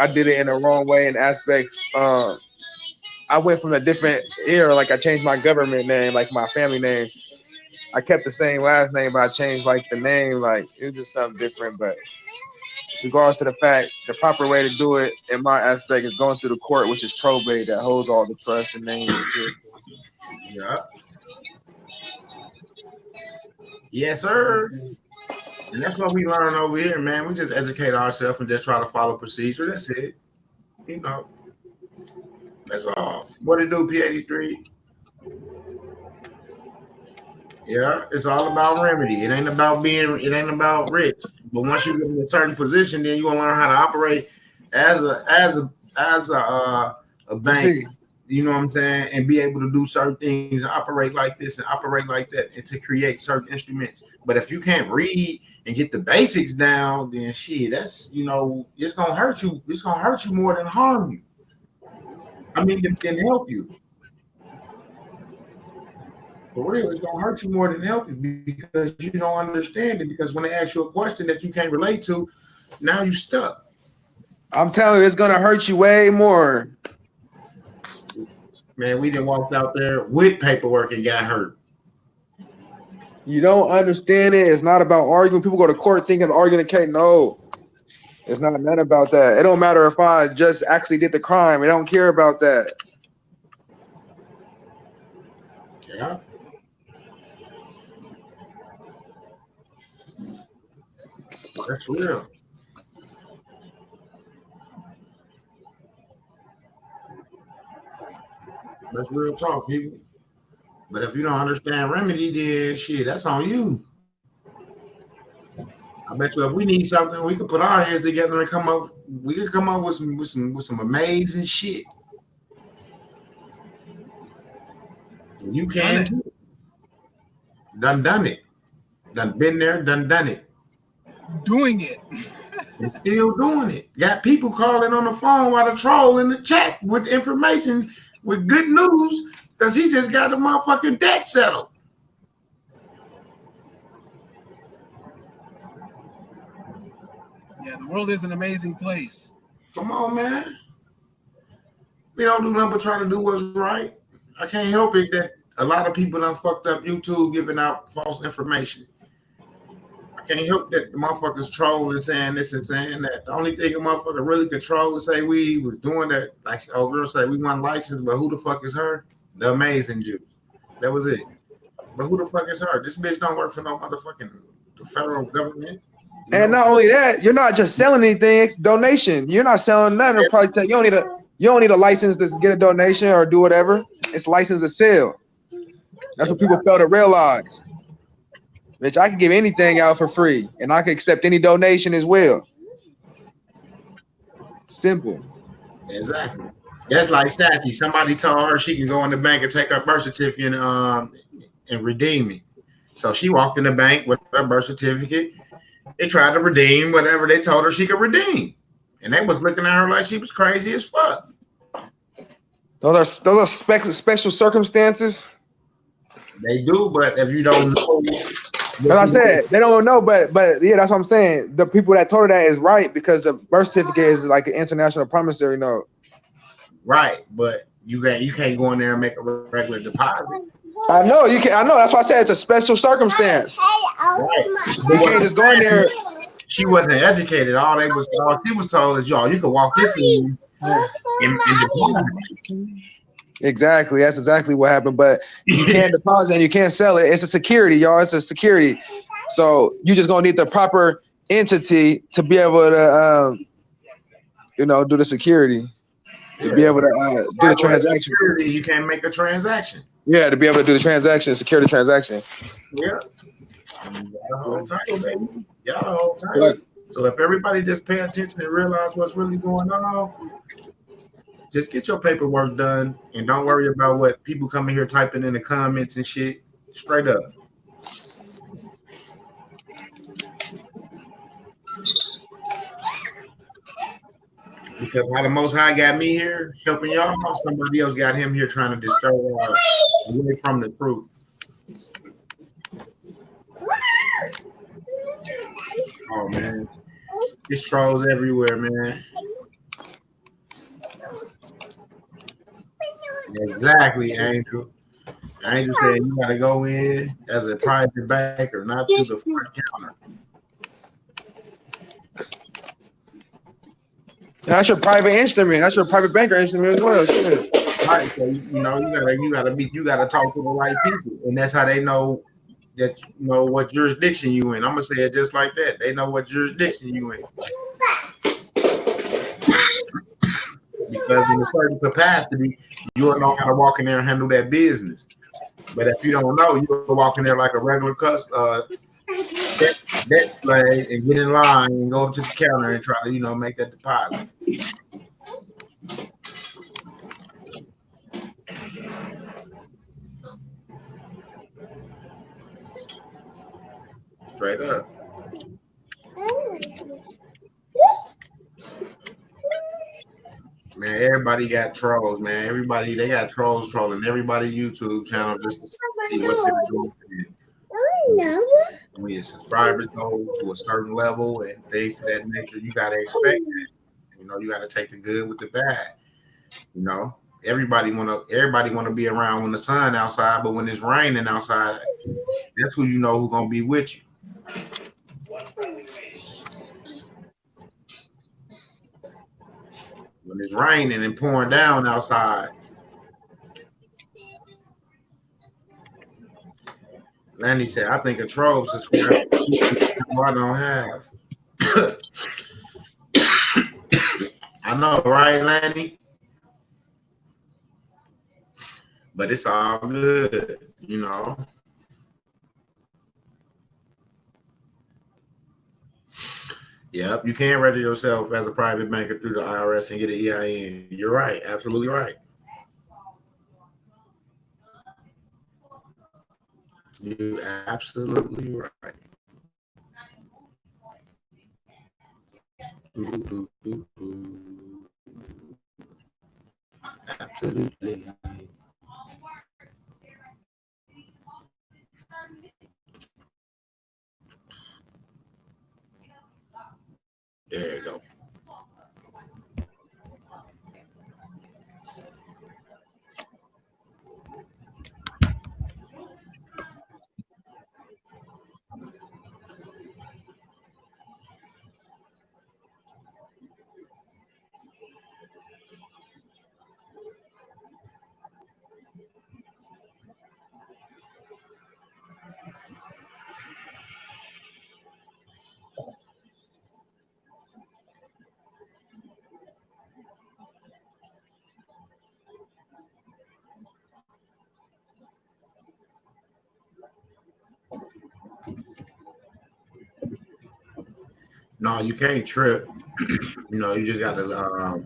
I did it in the wrong way in aspects. I went from a different era. Like I changed my government name, like my family name. I kept the same last name, but I changed like the name. Like it was just something different. But regardless of the fact, the proper way to do it in my aspect is going through the court, which is probate, that holds all the trust and names and shit. Yeah. Yes, sir. And that's what we learn over here, man. We just educate ourselves and just try to follow procedure. That's it. You know. That's all. What it do, P83? Yeah, it's all about remedy. It ain't about being. It ain't about rich. But once you get in a certain position, then you gonna learn how to operate as a You bank. see, You know what I'm saying, and be able to do certain things, and operate like this and operate like that, and to create certain instruments. But if you can't read and get the basics down, then shit, that's it's gonna hurt you. It's gonna hurt you more than harm you. I mean, than help you. For real, it's gonna hurt you more than help you because you don't understand it. Because when they ask you a question that you can't relate to, now you stuck. I'm telling you, it's gonna hurt you way more. Man, we done walked out there with paperwork and got hurt. You don't understand it. It's not about arguing. People go to court thinking arguing a case. No, it's not none about that. It don't matter if I just actually did the crime. I don't care about that. Yeah. That's real. That's real talk, people. But if you don't understand remedy, then shit, that's on you. I bet you if we need something, we could put our heads together and come up. We could come up with some amazing shit. And you can too. Done it. Done been there, done it. Doing it. And still doing it. Got people calling on the phone while the troll in the chat with information, with good news, because he just got the motherfucking debt settled. Yeah, the world is an amazing place. Come on, man. We don't do nothing but try to do what's right. I can't help it that a lot of people done fucked up YouTube giving out false information. I can't help that the motherfuckers trolling saying this and saying that. The only thing a motherfucker really control is say we was doing that. Like old girl say we want license, but who the fuck is her? The amazing Jews. That was it. But who the fuck is her? This bitch don't work for no motherfucking federal government. And not only that, you're not just selling anything. It's donation. You're not selling nothing. It'll probably tell you don't need a license to get a donation or do whatever. It's license to sell. That's what people fail to realize. Bitch, I can give anything out for free, and I can accept any donation as well. Simple. Exactly. That's like Sachi. Somebody told her she can go in the bank and take her birth certificate and redeem it. So she walked in the bank with her birth certificate. They tried to redeem whatever they told her she could redeem. And they was looking at her like she was crazy as fuck. Those are special circumstances. They do, but if you don't know, as I said, they don't know, but yeah, that's what I'm saying. The people that told her that is right because the birth certificate is like an international promissory note. Right, but you can't go in there and make a regular deposit. I know you can. I know that's why I said it's a special circumstance. Right. You can't just go in there. She wasn't educated. All she was told is, y'all, you can walk this in deposit. Exactly. That's exactly what happened. But you can't deposit and you can't sell it. It's a security, y'all. It's a security. So you just gonna need the proper entity to be able to, do the security, to be able to do the transaction. You can't make a transaction. Yeah, to be able to do the transaction, secure the transaction. Yeah. Got a whole title, baby. Got a whole title. So if everybody just pay attention and realize what's really going on, just get your paperwork done and don't worry about what people coming here typing in the comments and shit. Straight up. Because how the Most High got me here helping y'all, somebody else got him here trying to disturb away from the truth. Oh man, there's trolls everywhere, man. Exactly, Angel. Angel said you gotta go in as a private banker, not to the front counter. That's your private instrument. That's your private banker instrument as well. Shit. Right, so you gotta talk to the right people, and that's how they know that what jurisdiction you in. I'm gonna say it just like that. They know what jurisdiction you in. Because in a certain capacity, you'll know how to walk in there and handle that business. But if you don't know, you can walk in there like a regular debt slave and get in line and go up to the counter and try to, make that deposit. Straight up. Man, everybody got trolls, man. They got trolls trolling everybody's YouTube channel just to see what they're doing. When your subscribers go to a certain level and things of that nature, you gotta expect that. You gotta take the good with the bad. Everybody wanna be around when the sun outside, but when it's raining outside, that's who who's gonna be with you. When it's raining and pouring down outside. Lanny said, I think a troll subscribe. I don't have. I know, right, Lanny? But it's all good, Yep, you can register yourself as a private banker through the IRS and get an EIN. You're right, absolutely right. You're absolutely right. Absolutely. There you go. No, you can't trip. You just got to,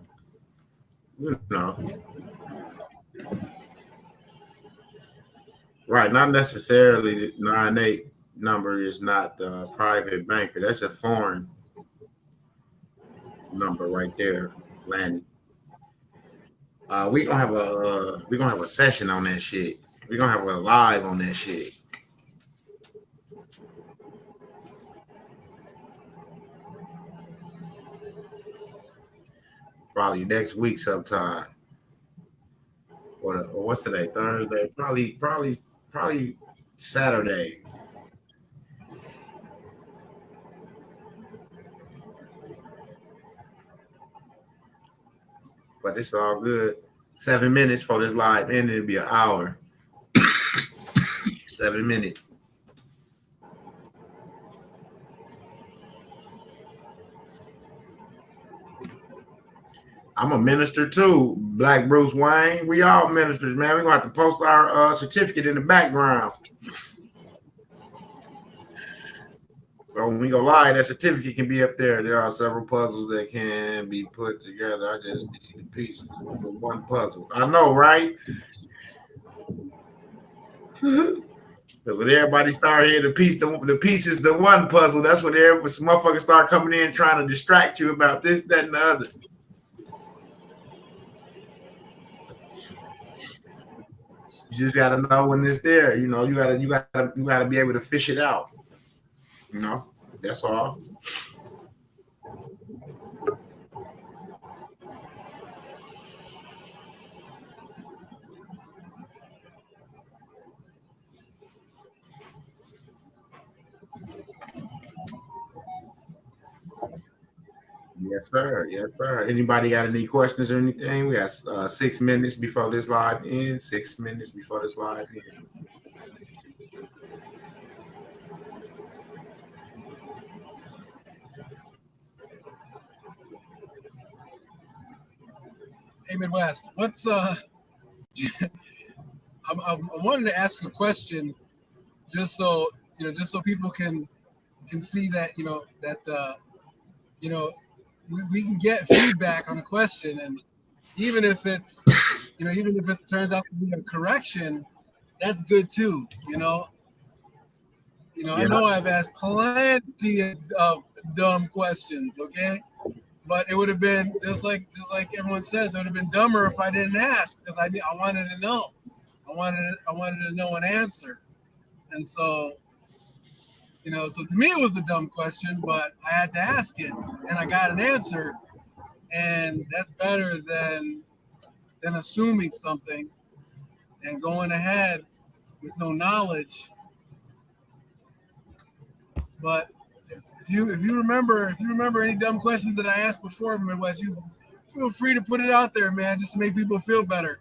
right. Not necessarily the 98 number is not the private banker. That's a foreign number right there, Lanny. We gonna have a session on that shit. We're gonna have a live on that shit. Probably next week sometime. Or what's today? Thursday? Probably Saturday. But it's all good. 7 minutes for this live and it'll be an hour. 7 minutes. I'm a minister too, Black Bruce Wayne. We all ministers, man. We're gonna have to post our certificate in the background. So when we go live, that certificate can be up there. There are several puzzles that can be put together. I just need the pieces for one puzzle. I know, right? Because when everybody start here, the pieces, the one puzzle, that's when some motherfuckers start coming in trying to distract you about this, that, and the other. You just gotta know when it's there. You gotta be able to fish it out. That's all. Yes, sir. Yes, sir. Anybody got any questions or anything? We got 6 minutes before this live ends. 6 minutes before this live ends. Hey Midwest, what's I wanted to ask a question, just so just so people can see that we can get feedback on a question, and even if it's even if it turns out to be a correction, that's good too. I Yeah. know I've asked plenty of dumb questions, okay, but it would have been just like everyone says, it would have been dumber if I didn't ask, because I wanted to know, I wanted to know an answer, and so so to me it was the dumb question, but I had to ask it, and I got an answer, and that's better than assuming something and going ahead with no knowledge. But if you remember any dumb questions that I asked before, Midwest, you feel free to put it out there, man, just to make people feel better.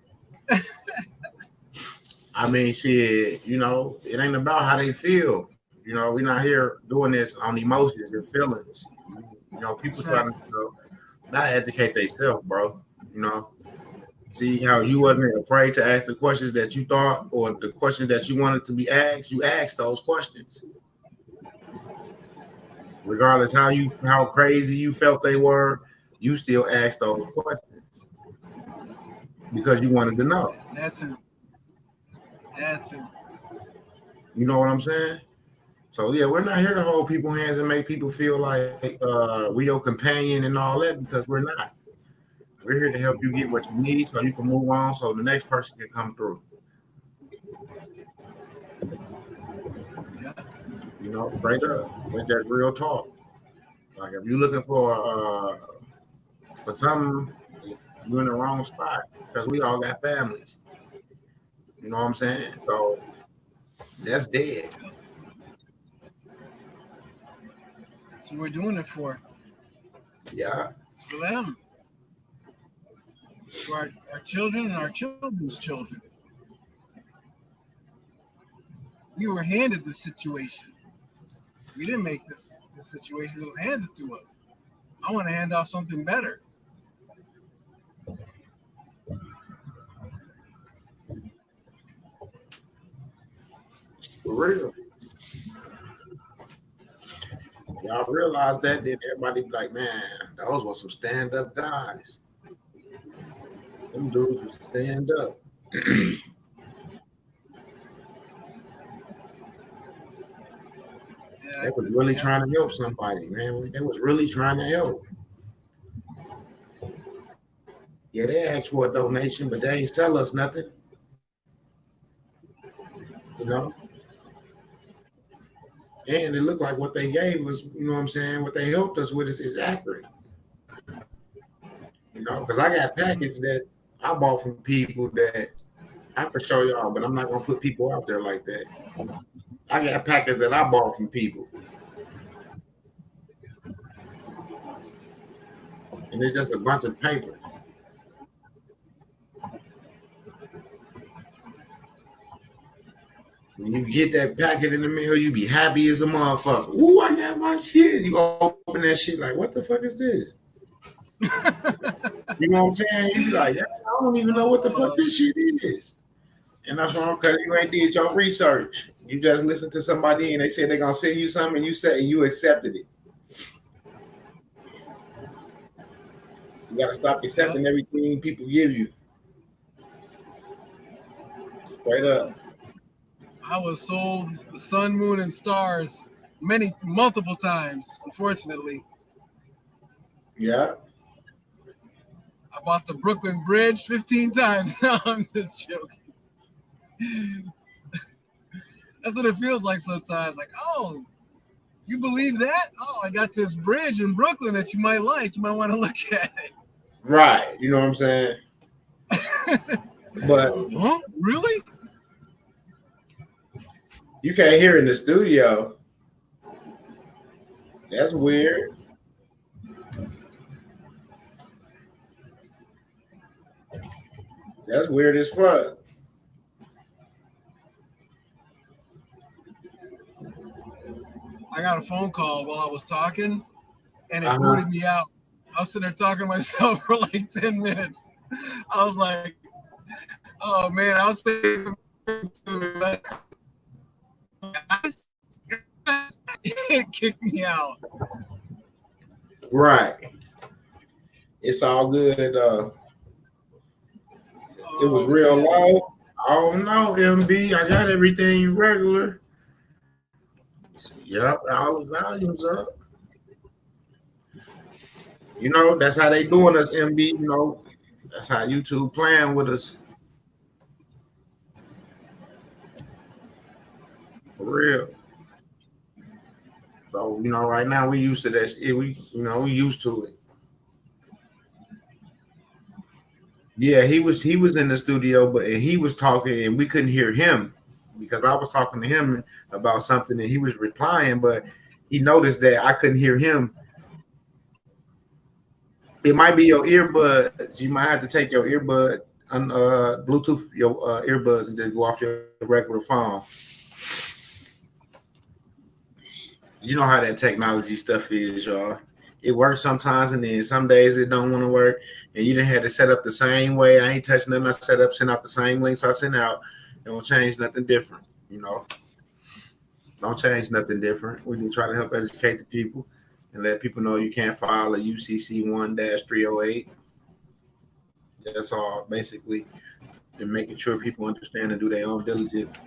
I mean, shit, it ain't about how they feel. We're not here doing this on emotions and feelings. People trying to not educate themselves, bro. See how you wasn't afraid to ask the questions that you thought or the questions that you wanted to be asked. You asked those questions, regardless how crazy you felt they were. You still asked those questions because you wanted to know. That too. You know what I'm saying? So yeah, we're not here to hold people's hands and make people feel like we your companion and all that, because we're not. We're here to help you get what you need so you can move on, so the next person can come through. Yeah. Straight up. It's just real talk. Like if you're looking for something, you're in the wrong spot, because we all got families. You know what I'm saying? So that's dead. That's what we're doing it for. Yeah. For them. For our children and our children's children. We were handed this situation. We didn't make this situation. It was handed to us. I want to hand off something better. For real. Y'all realize that, then everybody be like, man, those were some stand-up guys. Them dudes would stand up. They was really trying to help somebody, man. They was really trying to help. Yeah, they asked for a donation, but they ain't sell us nothing. And it looked like what they gave us, what I'm saying, what they helped us with is accurate. Because I got packets that I bought from people that I can show y'all, but I'm not gonna put people out there like that. I got packets that I bought from people, and it's just a bunch of paper. When you get that packet in the mail, you be happy as a motherfucker. Ooh, I got my shit. You open that shit like, what the fuck is this? You know what I'm saying? You be like, I don't even know what the fuck this shit is. And that's wrong, because you ain't did your research. You just listened to somebody and they said they're gonna send you something, and you said you accepted it. You gotta stop accepting everything people give you. Straight up. I was sold the sun, moon, and stars multiple times, unfortunately. Yeah. I bought the Brooklyn Bridge 15 times. No, I'm just joking. That's what it feels like sometimes. Like, oh, you believe that? Oh, I got this bridge in Brooklyn that you might like. You might want to look at it. Right. You know what I'm saying? But really? You can't hear in the studio. That's weird. That's weird as fuck. I got a phone call while I was talking, and it booted me out. I was sitting there talking to myself for like 10 minutes. I was like, oh man, I was thinking It kicked me out. Right. It's all good. It was real low. I don't know, MB. I got everything regular. Yep, all the volumes up. You know, that's how they doing us, MB. You know, that's how YouTube playing with us. For real. So, you know, right now we used to that shit. We used to it. Yeah, he was in the studio, but he was talking and we couldn't hear him because I was talking to him about something and he was replying, but he noticed that I couldn't hear him. It might be your earbuds. You might have to take your earbud Bluetooth your earbuds and just go off your regular phone. You know how that technology stuff is, y'all. It works sometimes, and then some days it don't want to work. And you didn't have to set up the same way. I ain't touching them. I set up, send out the same links I sent out. It won't change nothing different, you know. Don't change nothing different. We can try to help educate the people and let people know you can't file a UCC 1-308. That's all, basically, and making sure people understand and do their own diligence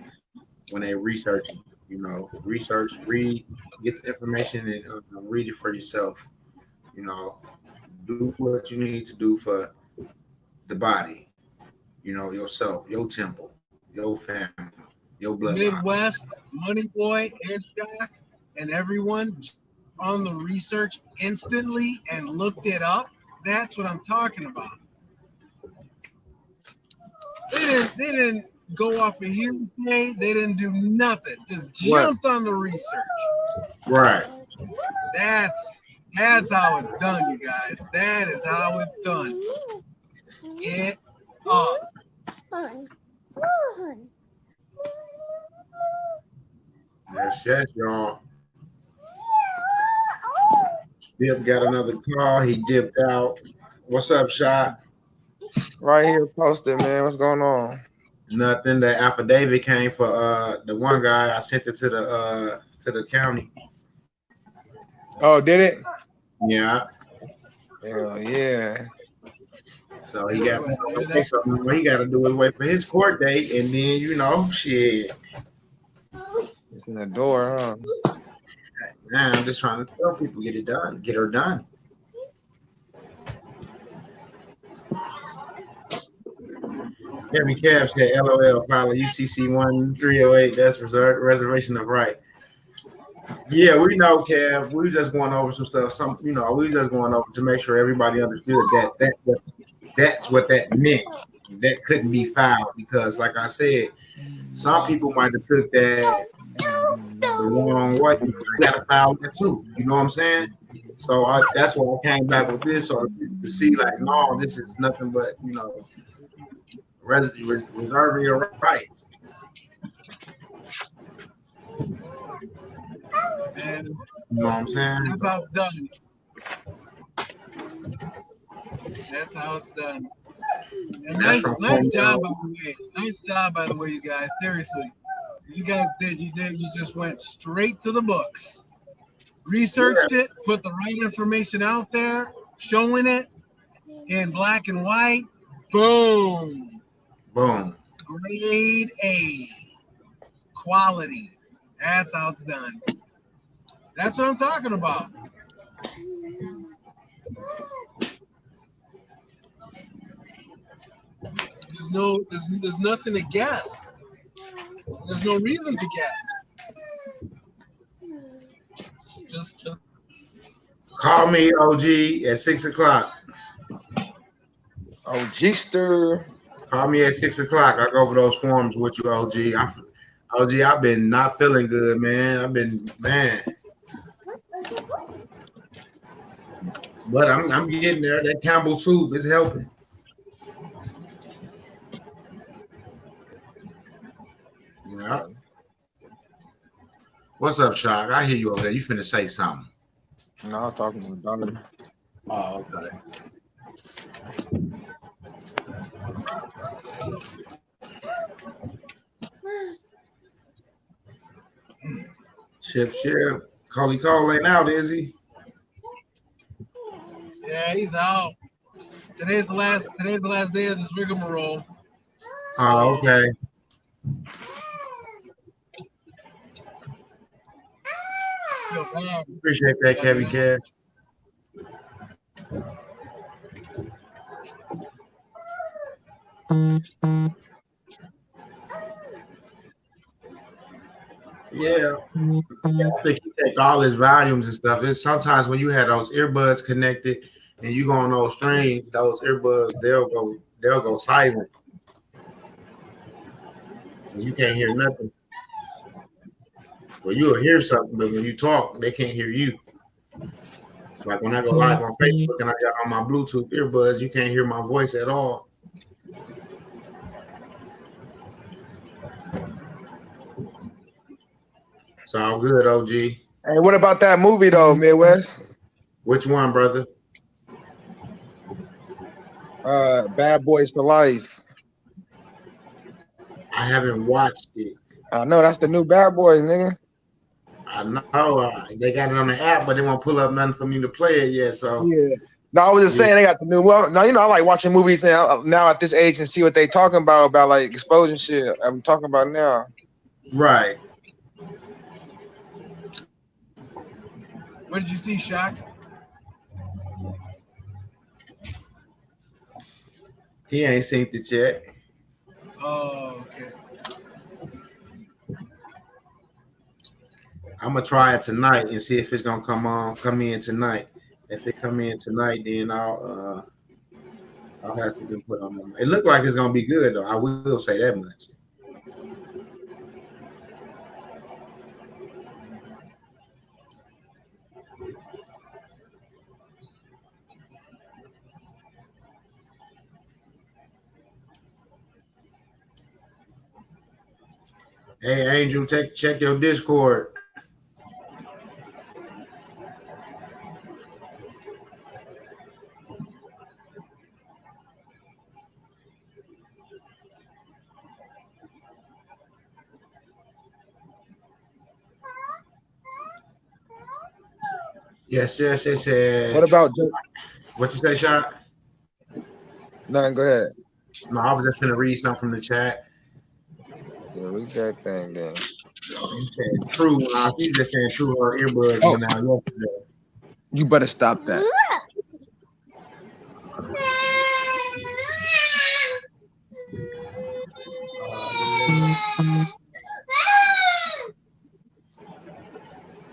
when they're researching. You know, research, read, get the information, and read it for yourself. You know, do what you need to do for the body. You know, yourself, your temple, your family, your bloodline. Midwest, Money Boy, and Jack, and everyone on the research instantly and looked it up. That's what I'm talking about. They didn't go off of hearsay. They didn't do nothing. Just jumped on the research. Right. That's how it's done, you guys. That is how it's done. Get up. Yes, y'all. Dip got another call. He dipped out. What's up, Shot? Right here, posted, man. What's going on? Nothing. The affidavit came for the one guy. I sent it to the county. Oh, did it? Yeah. Hell yeah. So he got what he got to do is wait for his court date, and then shit. It's in the door, huh? Man, I'm just trying to tell people get it done, get her done. Kevin Cab said, "LOL, file a UCC 1-308. That's reservation of right." Yeah, we know, Kev. We just going over some stuff. We just going over to make sure everybody understood that's what that meant. That couldn't be filed because, like I said, some people might have took that the wrong way. You got to file that too. You know what I'm saying? So that's why I came back with this, so to see like, no, this is nothing but reserving your rights. And you know what I'm saying? That's how it's done. That's how it's done. And nice job, by the way. Nice job, by the way, you guys. Seriously, you guys did. You just went straight to the books, researched it, put the right information out there, showing it in black and white. Boom. Boom. Grade A. Quality. That's how it's done. That's what I'm talking about. There's nothing to guess. There's no reason to guess. Just call me, OG, at 6 o'clock. OGster. Call me at 6 o'clock. I go over those forms with you, OG. I've been not feeling good, man. But I'm getting there. That Campbell soup is helping. Yeah. What's up, Shock? I hear you over there. You finna say something. No, I was talking to the doctor. Oh, okay. Ship. Cole ain't out, is he? Yeah, he's out. Today's the last day of this rigmarole. Oh, okay. Yo, man. Appreciate that, Kevin Cash. Yeah. I think he take all his volumes and stuff. It's sometimes when you have those earbuds connected and you go on those streams, those earbuds they'll go silent. And you can't hear nothing. Well, you'll hear something, but when you talk, they can't hear you. Like when I go live on Facebook and I got on my Bluetooth earbuds, you can't hear my voice at all. It's all good, OG. Hey, what about that movie though, Midwest? Which one, brother? Bad Boys for Life. I haven't watched it. I know that's the new Bad Boys, nigga. I know they got it on the app, but they won't pull up nothing for me to play it yet. So yeah. No, I was just saying they got the new. Well, now I like watching movies now at this age and see what they talking about like exposure shit. I'm talking about now. Right. What did you see, Shaq? He ain't seen it yet. Oh, okay. I'm gonna try it tonight and see if it's gonna come in tonight. If it come in tonight, then I'll have something put on. It looked like it's gonna be good though. I will say that much. Hey, Angel, check your Discord. Yes, they said. What about what you say, Shot? Nothing. Go ahead. No, I was just gonna read something from the chat. Yeah, read that thing then. You said true. She just saying true. Her earbuds went out yesterday. You better stop that.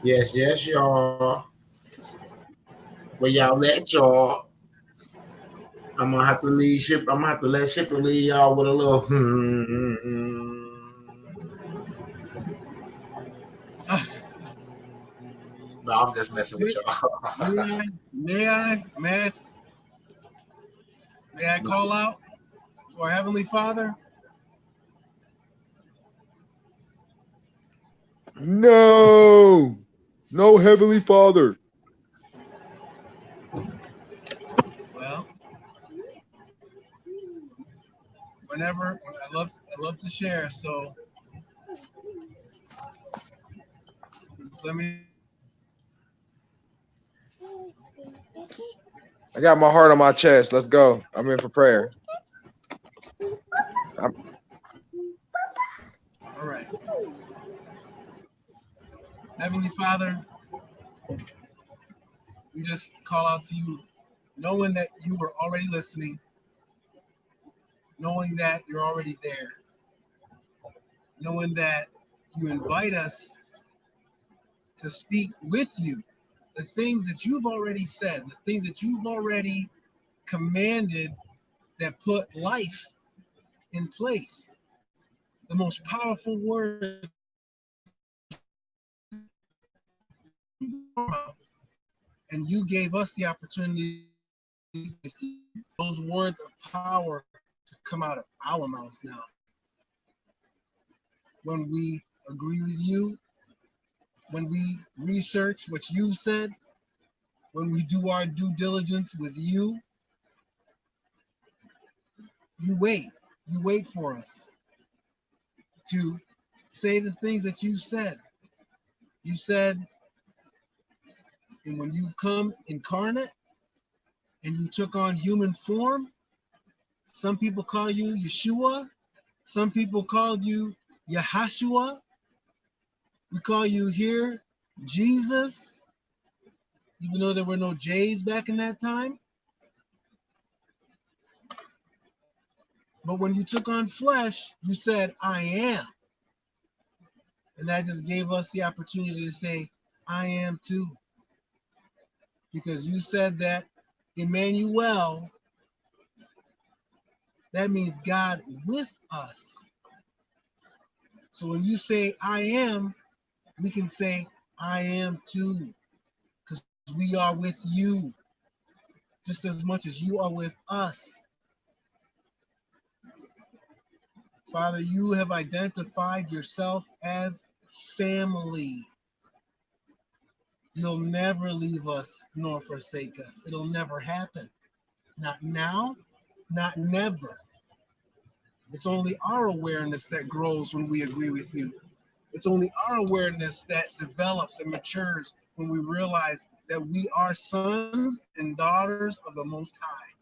Yes, y'all. Well, y'all let y'all. I'm gonna have to leave ship. I'm gonna have to let Shipper leave y'all with a little. No, I'm just messing with y'all. May I call out to our Heavenly Father? No, Heavenly Father. Well, whenever I love to share, so let me. I got my heart on my chest. Let's go. I'm in for prayer. All right. Heavenly Father, we just call out to you, knowing that you were already listening, knowing that you're already there, knowing that you invite us to speak with you the things that you've already said, the things that you've already commanded that put life in place. The most powerful word, and you gave us the opportunity to see those words of power to come out of our mouths now. When we agree with you, when we research what you've said, when we do our due diligence with you, you wait for us to say the things that you said. You said, and when you come incarnate and you took on human form, some people call you Yeshua, some people called you Yahashua. We call you here Jesus, even though there were no J's back in that time. But when you took on flesh, you said, I am. And that just gave us the opportunity to say, I am too. Because you said that Emmanuel, that means God with us. So when you say I am, we can say I am too. Because we are with you just as much as you are with us. Father, you have identified yourself as family. You'll never leave us nor forsake us. It'll never happen. Not now, not never. It's only our awareness that grows when we agree with you. It's only our awareness that develops and matures when we realize that we are sons and daughters of the Most High.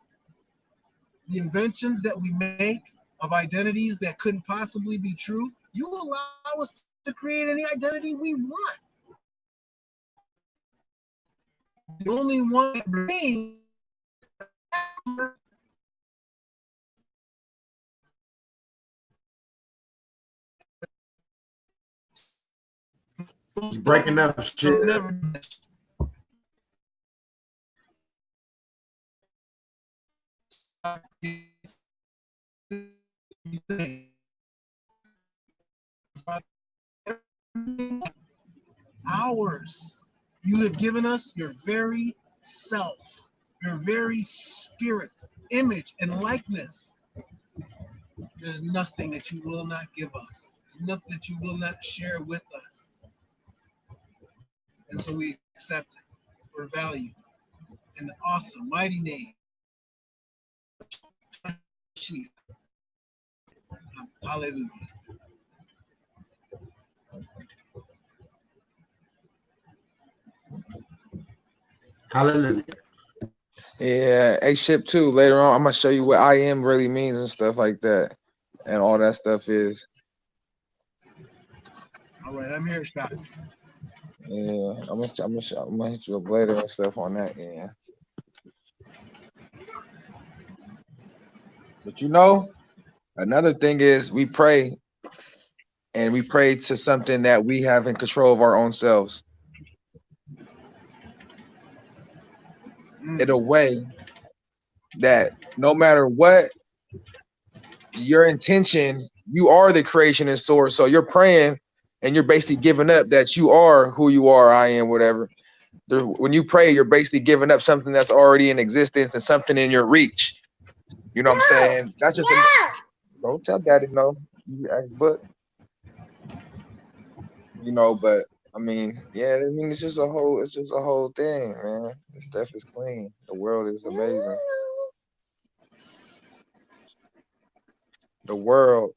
The inventions that we make of identities that couldn't possibly be true, you allow us to create any identity we want. The only one that remains It's breaking up shit. never ours. You have given us your very self, your very spirit, image, and likeness. There's nothing that you will not give us. There's nothing that you will not share with us. And so we accept it for value in the awesome, mighty name. Hallelujah. Hallelujah. Yeah, A ship too. Later on, I'm gonna show you what I am really means and stuff like that, and all that stuff is. All right, I'm here, Scott. Yeah, I'm gonna hit you up later and stuff on that. Yeah. But you know, another thing is we pray, and we pray to something that we have in control of our own selves in a way that no matter what your intention, you are the creation and source. So you're praying and you're basically giving up that you are who you are, I am, whatever. When you pray, you're basically giving up something that's already in existence and something in your reach. You know what I'm saying? That's just don't tell daddy no. But you know, but I mean, yeah, I mean it's just a whole thing, man. This stuff is clean. The world is amazing. The world.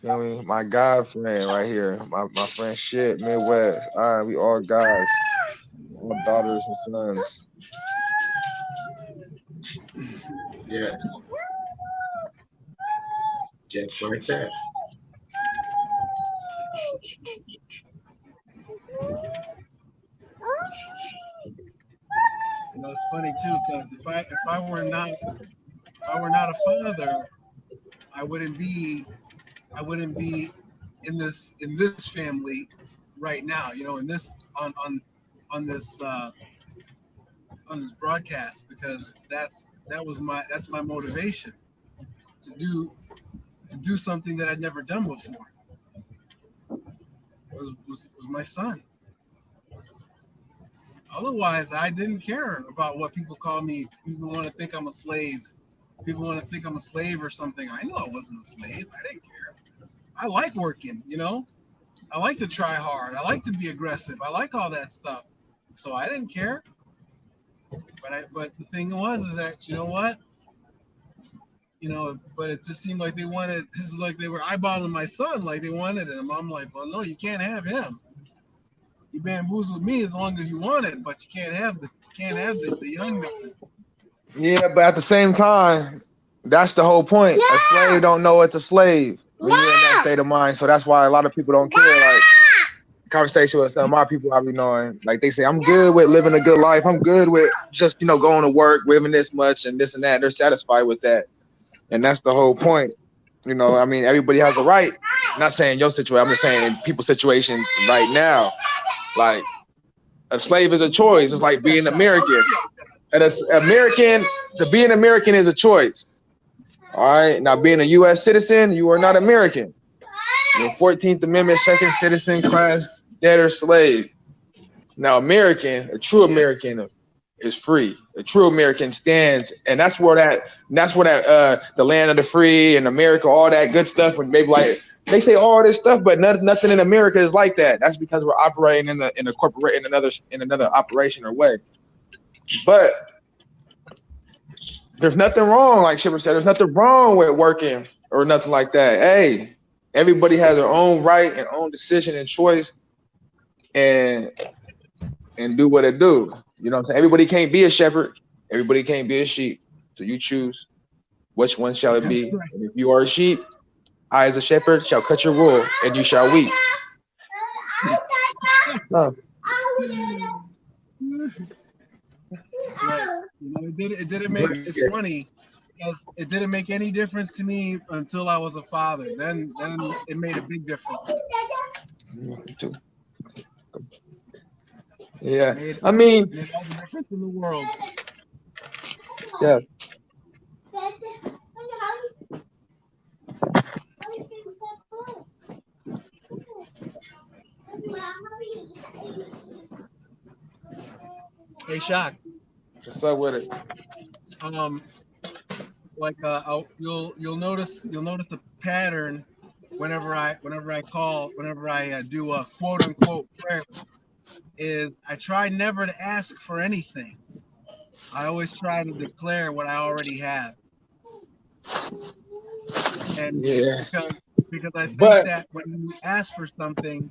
You know what I mean? My God friend right here. My friend shit, Midwest. All right, we all guys. All daughters and sons. Yes. Just like that. You know, it's funny too, because if I were not a father, I wouldn't be in this family right now. You know, in this on this broadcast, because that's my motivation to do something that I'd never done before. Was my son. Otherwise, I didn't care about what people call me. People want to think I'm a slave. People want to think I'm a slave or something. I know I wasn't a slave. I didn't care. I like working, you know. I like to try hard. I like to be aggressive. I like all that stuff. So I didn't care. But the thing is that, you know what? you know, but it just seemed like they wanted. This is like they were eyeballing my son, like they wanted him. I'm like, well, no, you can't have him. You bamboozled me as long as you want it, but you can't have the young man. Yeah, but at the same time, that's the whole point. A slave don't know it's a slave when you're in that state of mind. So that's why a lot of people don't care. Like conversation with some of my people I be knowing, like they say, I'm good with living a good life. I'm good with just, you know, going to work, living this much and this and that. They're satisfied with that. And that's the whole point. You know, I mean, everybody has a right. I'm not saying your situation. I'm just saying people's situation right now. Like a slave is a choice. It's like being American. And as American, to be an American is a choice. All right. Now, being a U.S. citizen, you are not American. You're 14th Amendment, second citizen class, debtor, slave. Now, American, a true American is free. A true American stands, and that's where the land of the free and America, all that good stuff. When maybe like they say all this stuff, but nothing in America is like that. That's because we're operating in a corporate in another operation or way. But there's nothing wrong, like Shipper said, there's nothing wrong with working or nothing like that. Hey, everybody has their own right and own decision and choice and do what it do. You know what I'm saying? Everybody can't be a shepherd. Everybody can't be a sheep. So you choose which one shall it be. Right. And if you are a sheep, I as a shepherd shall cut your wool and you shall weep. No. That's right. You know, it didn't make. It's funny because it didn't make any difference to me until I was a father. Then it made a big difference. Yeah, I mean, made all the difference in the world. Yeah. Hey, Shock. What's up with it? Like you'll notice a pattern whenever I do a quote unquote prayer. Is I try never to ask for anything. I always try to declare what I already have. And yeah, because I think that when you ask for something,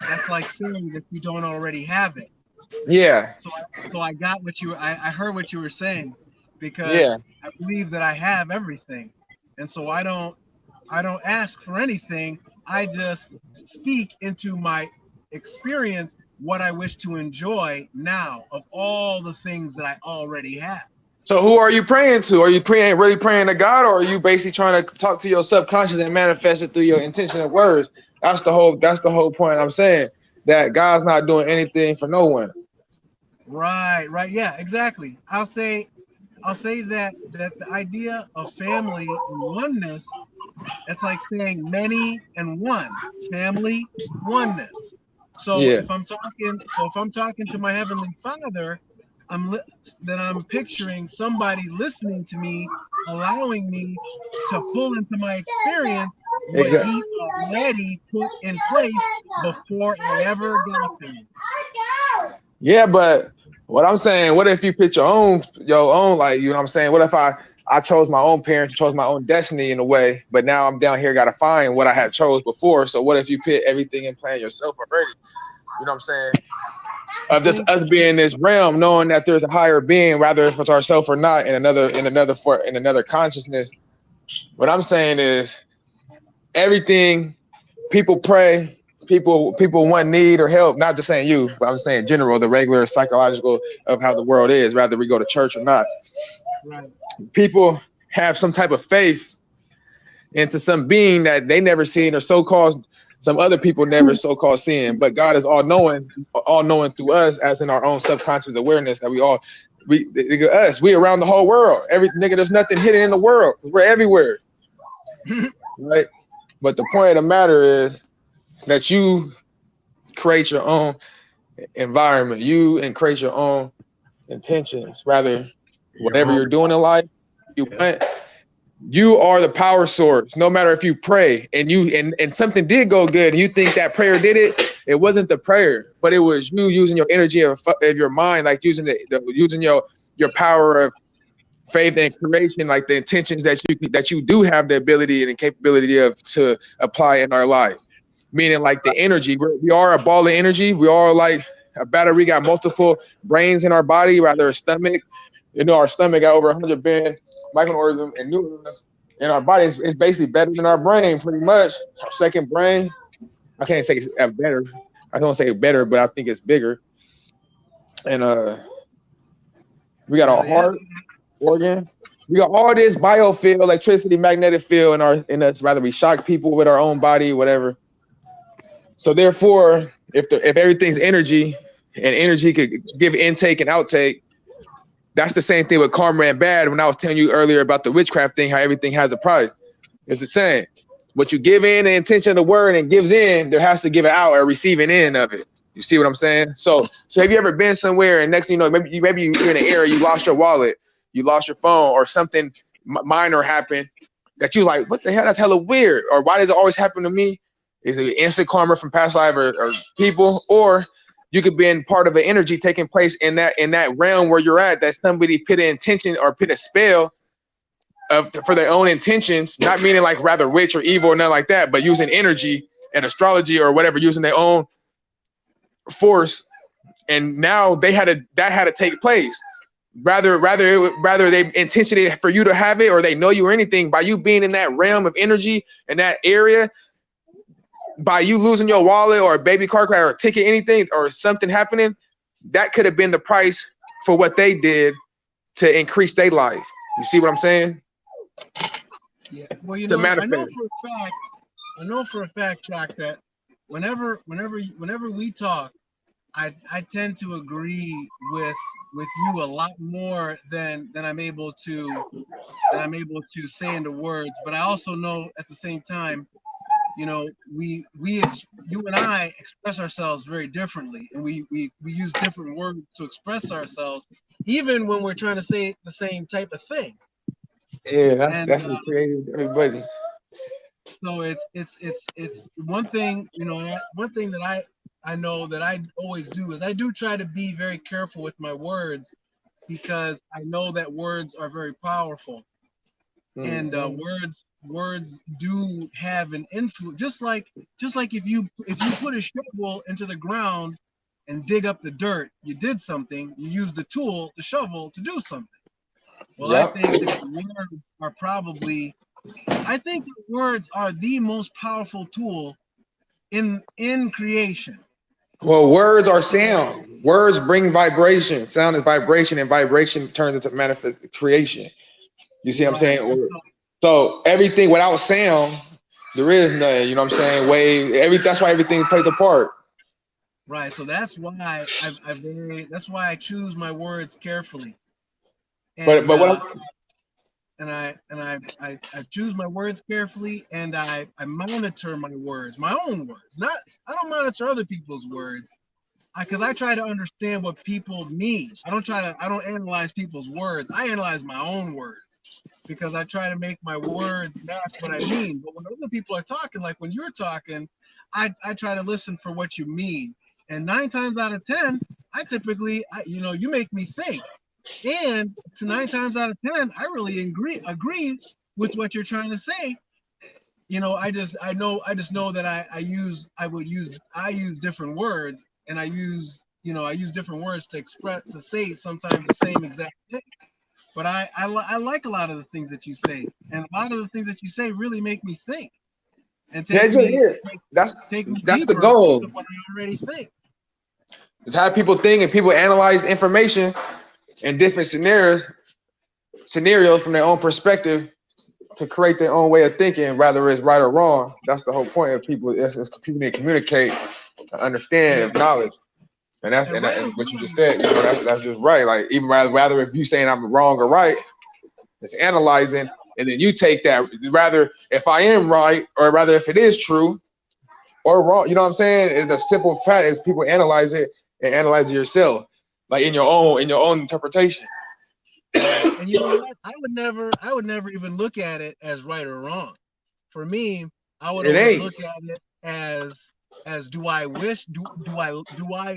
that's like saying that you don't already have it. Yeah. So I got what I heard what you were saying, because I believe that I have everything, and so I don't ask for anything. I just speak into my experience what I wish to enjoy now of all the things that I already have. So who are you praying to? Are you really praying to God, or are you basically trying to talk to your subconscious and manifest it through your intention and words? That's the whole point. I'm saying that God's not doing anything for no one. Right. Yeah, exactly. I'll say that the idea of family and oneness, it's like saying many and one. Family, oneness. So if I'm talking to my Heavenly Father, I'm picturing somebody listening to me, allowing me to pull into my experience what He already put in place before I ever got there. Yeah, but what I'm saying, what if you pick your own, like, you know what I'm saying? What if I chose my own parents, chose my own destiny in a way, but now I'm down here, got to find what I had chose before. So what if you put everything in plan yourself already? You know what I'm saying? Of just us being in this realm, knowing that there's a higher being, whether if it's ourselves or not, in another consciousness. What I'm saying is everything people pray, people want need or help, not just saying you, but I'm saying general, the regular psychological of how the world is, whether we go to church or not. Right. People have some type of faith into some being that they never seen, or so-called some other people never so-called seeing, but God is all knowing through us, as in our own subconscious awareness that we around the whole world. There's nothing hidden in the world. We're everywhere. Right? But the point of the matter is that you create your own environment, and create your own intentions. Rather, whatever you're doing in life, you are the power source. No matter if you pray and something did go good and you think that prayer did it, it wasn't the prayer, but it was you using your energy of your mind, like using your power of faith and creation, like the intentions that you do have the ability and the capability of to apply in our life. Meaning like the energy, we are a ball of energy. We are like a battery. We got multiple brains in our body, rather a stomach. You know, our stomach got over 100 billion microorganisms and neurons in our body. It's basically better than our brain, pretty much. Our second brain. I can't say it's better. I don't say better, but I think it's bigger. And we got our heart organ. We got all this biofield, electricity, magnetic field in us, rather we shock people with our own body, whatever. So therefore, if everything's energy and energy could give intake and outtake, that's the same thing with karma and bad. When I was telling you earlier about the witchcraft thing, how everything has a price. It's the same. What you give in, the intention of the word, and gives in, there has to give it out or receiving in of it. You see what I'm saying? So have you ever been somewhere and next thing you know, maybe you're in an area, you lost your wallet, you lost your phone, or something minor happened that you was like, what the hell? That's hella weird. Or why does it always happen to me? Is it instant karma from past life or people? Or you could be in part of an energy taking place in that realm where you're at, that somebody put an intention or put a spell for their own intentions, not meaning like rather witch or evil or nothing like that, but using energy and astrology or whatever, using their own force. And now that had to take place. Rather they intentionally for you to have it, or they know you or anything, by you being in that realm of energy in that area, by you losing your wallet or a baby car crash or a ticket, anything or something happening, that could have been the price for what they did to increase their life. You see what I'm saying? Yeah. Well, you know, I know for a fact, Chuck, that whenever we talk, I tend to agree with you a lot more than I'm able to say in the words. But I also know at the same time, you know, you and I express ourselves very differently, and we use different words to express ourselves, even when we're trying to say the same type of thing. Yeah, that's what created everybody. So it's one thing, you know, one thing that I know that I always do is I do try to be very careful with my words, because I know that words are very powerful. And words do have an influence. Just like if you put a shovel into the ground and dig up the dirt, you did something. You use the tool, the shovel, to do something. Well, yep. I think that words are the most powerful tool in creation. Well, words are sound. Words bring vibration. Sound is vibration, and vibration turns into manifest creation. You see what I'm saying? So everything without sound, there is nothing. You know what I'm saying? That's why everything plays a part. Right. So that's why that's why I choose my words carefully. And, I choose my words carefully, and I monitor my words, my own words. I don't monitor other people's words, because I try to understand what people mean. I don't analyze people's words. I analyze my own words, because I try to make my words match what I mean. But when other people are talking, like when you're talking, I try to listen for what you mean. And 9 times out of 10, I typically, you make me think. And to 9 times out of 10, I really agree with what you're trying to say. You know, I just know that I use different words, and I use different words to say sometimes the same exact thing. But I like a lot of the things that you say, and a lot of the things that you say really make me think. And that's the goal. What I already think. It's how people think and people analyze information in different scenarios from their own perspective to create their own way of thinking, whether it's right or wrong. That's the whole point of people. It's people need to communicate, understand knowledge, and that's what you just said. You know, that's just right. Like even rather if you saying I'm wrong or right, it's analyzing, and then you take that rather if I am right or rather if it is true or wrong. You know what I'm saying? And the simple fact is people analyze it and analyze it yourself, like in your own interpretation. And you know what? I would never even look at it as right or wrong. For me, I would always look at it as do I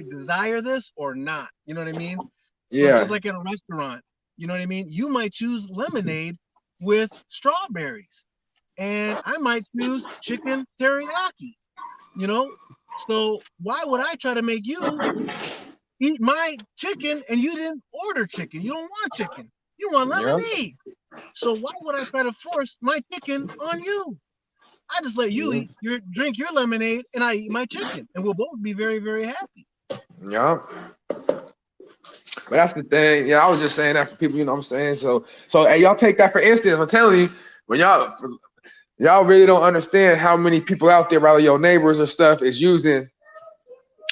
desire this or not? You know what I mean? So yeah. Just like in a restaurant, You know what I mean? You might choose lemonade with strawberries, and I might choose chicken teriyaki. You know, so why would I try to make you eat my chicken and you didn't order chicken? You don't want chicken. You want lemonade. So why would I try to force my chicken on you? I just let you eat drink your lemonade and I eat my chicken, and we'll both be very, very happy. Yeah. But that's the thing. Yeah, I was just saying that for people, you know what I'm saying? So hey, y'all take that for instance. I'm telling you, when y'all really don't understand how many people out there, rather your neighbors or stuff, is using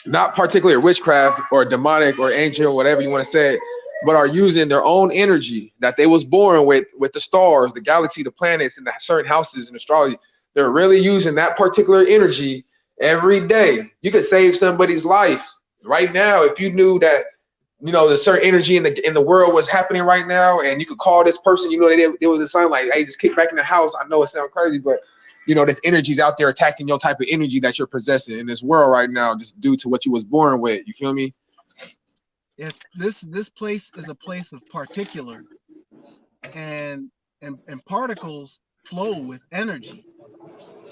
not particularly witchcraft or demonic or angel, whatever you want to say, but are using their own energy that they was born with the stars, the galaxy, the planets, and the certain houses in astrology. They're really using that particular energy every day. You could save somebody's life right now if you knew that, you know, the certain energy in the world was happening right now, and you could call this person, you know, there was a sign like, hey, just kick back in the house. I know it sounds crazy, but you know, this energy's out there attacking your type of energy that you're possessing in this world right now, just due to what you was born with. You feel me? Yes, this place is a place of particular, and particles flow with energy,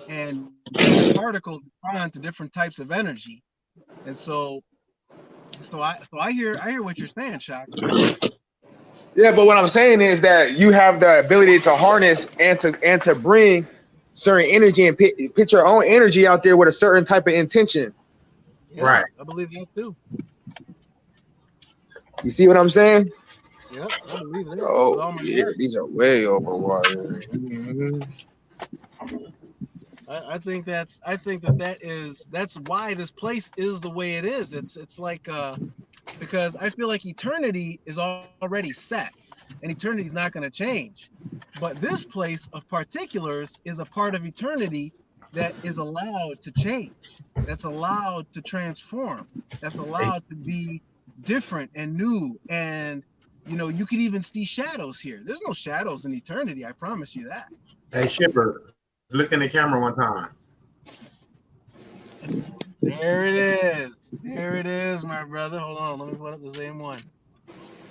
and different particles respond to different types of energy, and so I hear what you're saying, Shock. Yeah, but what I'm saying is that you have the ability to harness and to bring certain energy and put your own energy out there with a certain type of intention. Yeah, Right. I believe that too. You see what I'm saying? Yeah, I believe that. Oh, yeah, these are way overwater. I think that's why this place is the way it is. It's like because I feel like eternity is already set, and eternity is not going to change. But this place of particulars is a part of eternity that is allowed to change, that's allowed to transform, that's allowed to be different and new. And you know, you could even see shadows here. There's no shadows in eternity, I promise you that. Hey, Shipper, look in the camera one time. There it is. There it is, my brother. Hold on, let me put up the same one.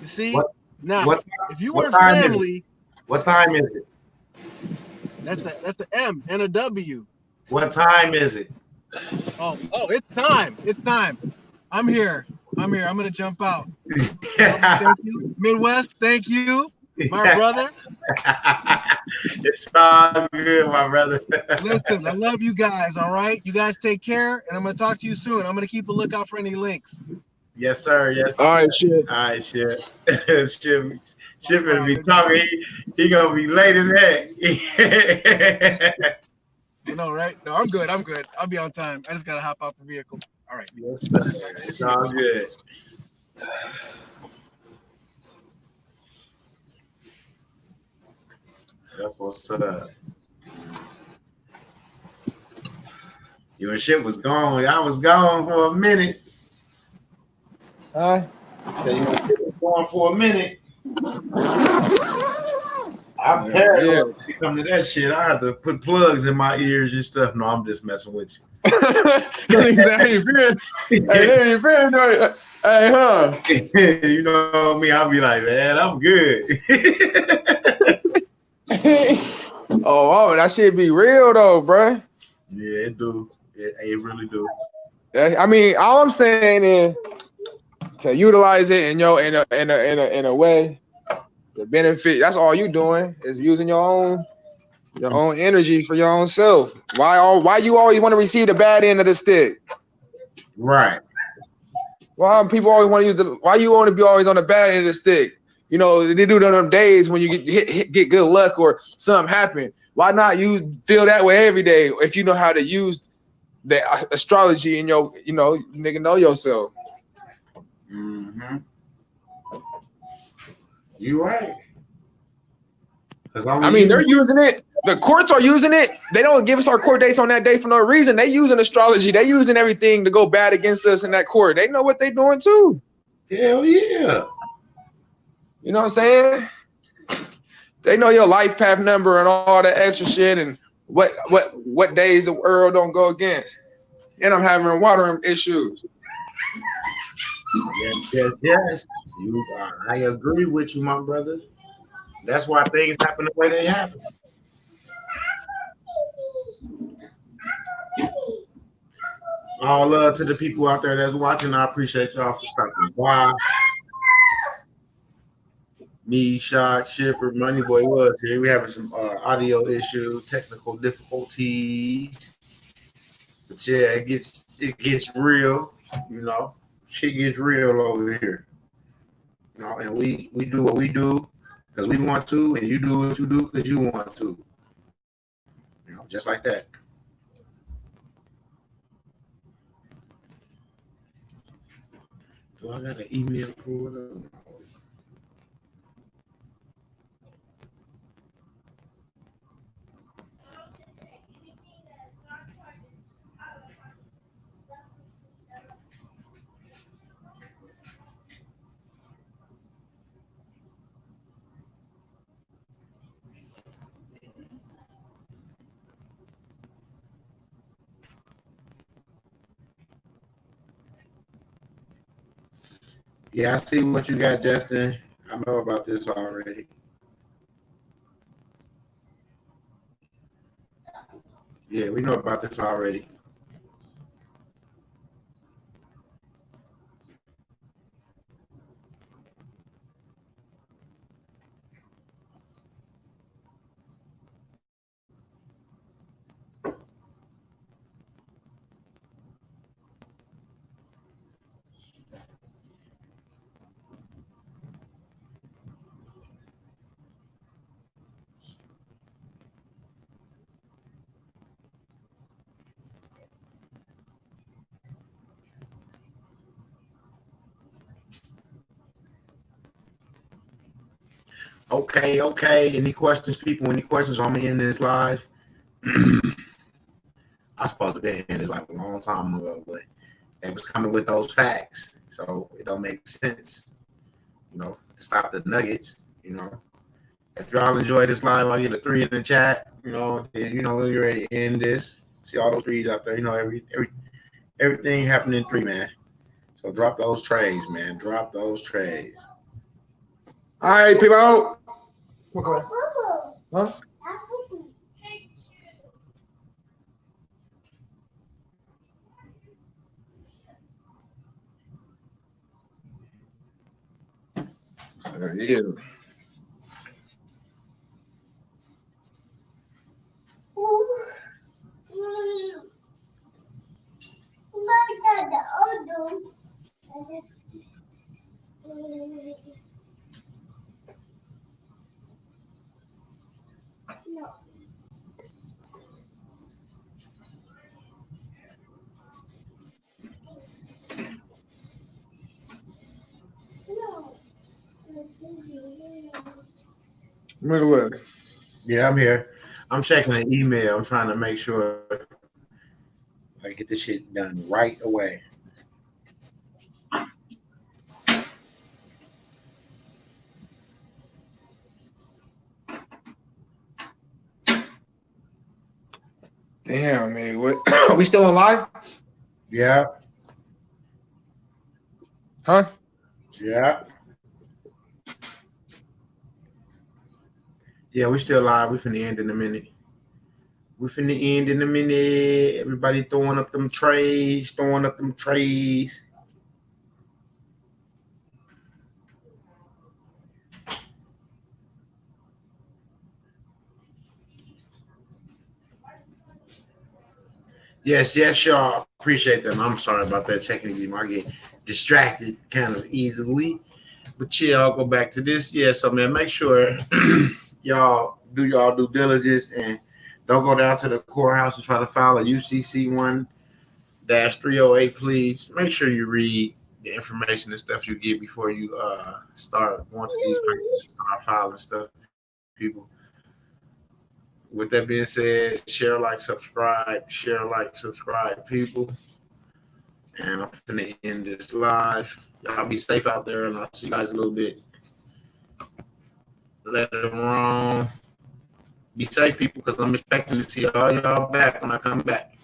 You see? Now, if you were family, what time is it? That's the M and a W. What time is it? Oh, it's time. It's time. I'm here. I'm gonna jump out. Thank you, Midwest. Thank you, my brother. It's all good, my brother. Listen, I love you guys. All right, you guys take care, and I'm gonna talk to you soon. I'm gonna keep a lookout for any links. Yes, sir. Yes. All right, shit. All right, shit. Ship gonna be talking. He gonna be late as heck. You know, right? No, I'm good. I'll be on time. I just gotta hop out the vehicle. All right. Yes, sir. It's all good. That's what's up. You and Ship was gone. I was gone for a minute. Huh? So you and Ship was gone for a minute. I'm paranoid when it comes to that shit. I have to put plugs in my ears and stuff. No, I'm just messing with you. Hey, paranoid. Hey, huh? You know me, I'll be like, man, I'm good. Oh, that shit be real though, bro. Yeah, it do. It really do. I mean, all I'm saying is to utilize it in a way to benefit. That's all you doing is using your own energy for your own self. Why you always want to receive the bad end of the stick? Right. Why people always want to use why you want to be always on the bad end of the stick? You know, they do it on them days when you get good luck or something happen. Why not feel that way every day if you know how to use the astrology in your, you know, nigga, know yourself. Mm-hmm. You right. I mean, they're using it. The courts are using it. They don't give us our court dates on that day for no reason. They using astrology. They using everything to go bad against us in that court. They know what they doing too. Hell yeah. You know what I'm saying? They know your life path number and all that extra shit and what days the world don't go against. And I'm having water issues. Yes. I agree with you, my brother. That's why things happen the way they happen. All love to the people out there that's watching. I appreciate y'all for stopping by. Me, Shock, Shipper, Money Boy was here. We having some audio issues, technical difficulties. But yeah, it gets real, you know. Shit gets real over here. You know, and we do what we do because we want to, and you do what you do because you want to. You know, just like that. Do I got an email pulled up? Yeah, I see what you got, Justin. I know about this already. Yeah, we know about this already. Okay. Any questions, people? Any questions on me in this live? I supposed to be in this like a long time ago, but they was coming with those facts, so it don't make sense, you know, to stop the nuggets. You know, if y'all enjoy this live, I'll get a 3 in the chat. You know, then you know you're ready to end this. See all those 3s out there. You know, everything happened in 3, man. So drop those trays, man. Drop those trays. All right, people. Okay. Huh? Yeah. Yeah, I'm here. I'm checking the email. I'm trying to make sure I get this shit done right away. Damn, man. What? Are we still on live? Yeah. Huh? Yeah. Yeah, we still live. We finna end in a minute. Everybody throwing up them trays. Yes, y'all. Appreciate them. I'm sorry about that technically. I get distracted kind of easily. But yeah, I'll go back to this. Yeah, so man, make sure y'all do y'all due diligence and don't go down to the courthouse and try to file a UCC 1-308, please. Make sure you read the information and stuff you get before you start going to these places, start filing stuff, people. With that being said, share, like, subscribe, people. And I'm finna end this live. Y'all be safe out there, and I'll see you guys a little bit later on. Be safe, people, because I'm expecting to see all y'all back when I come back.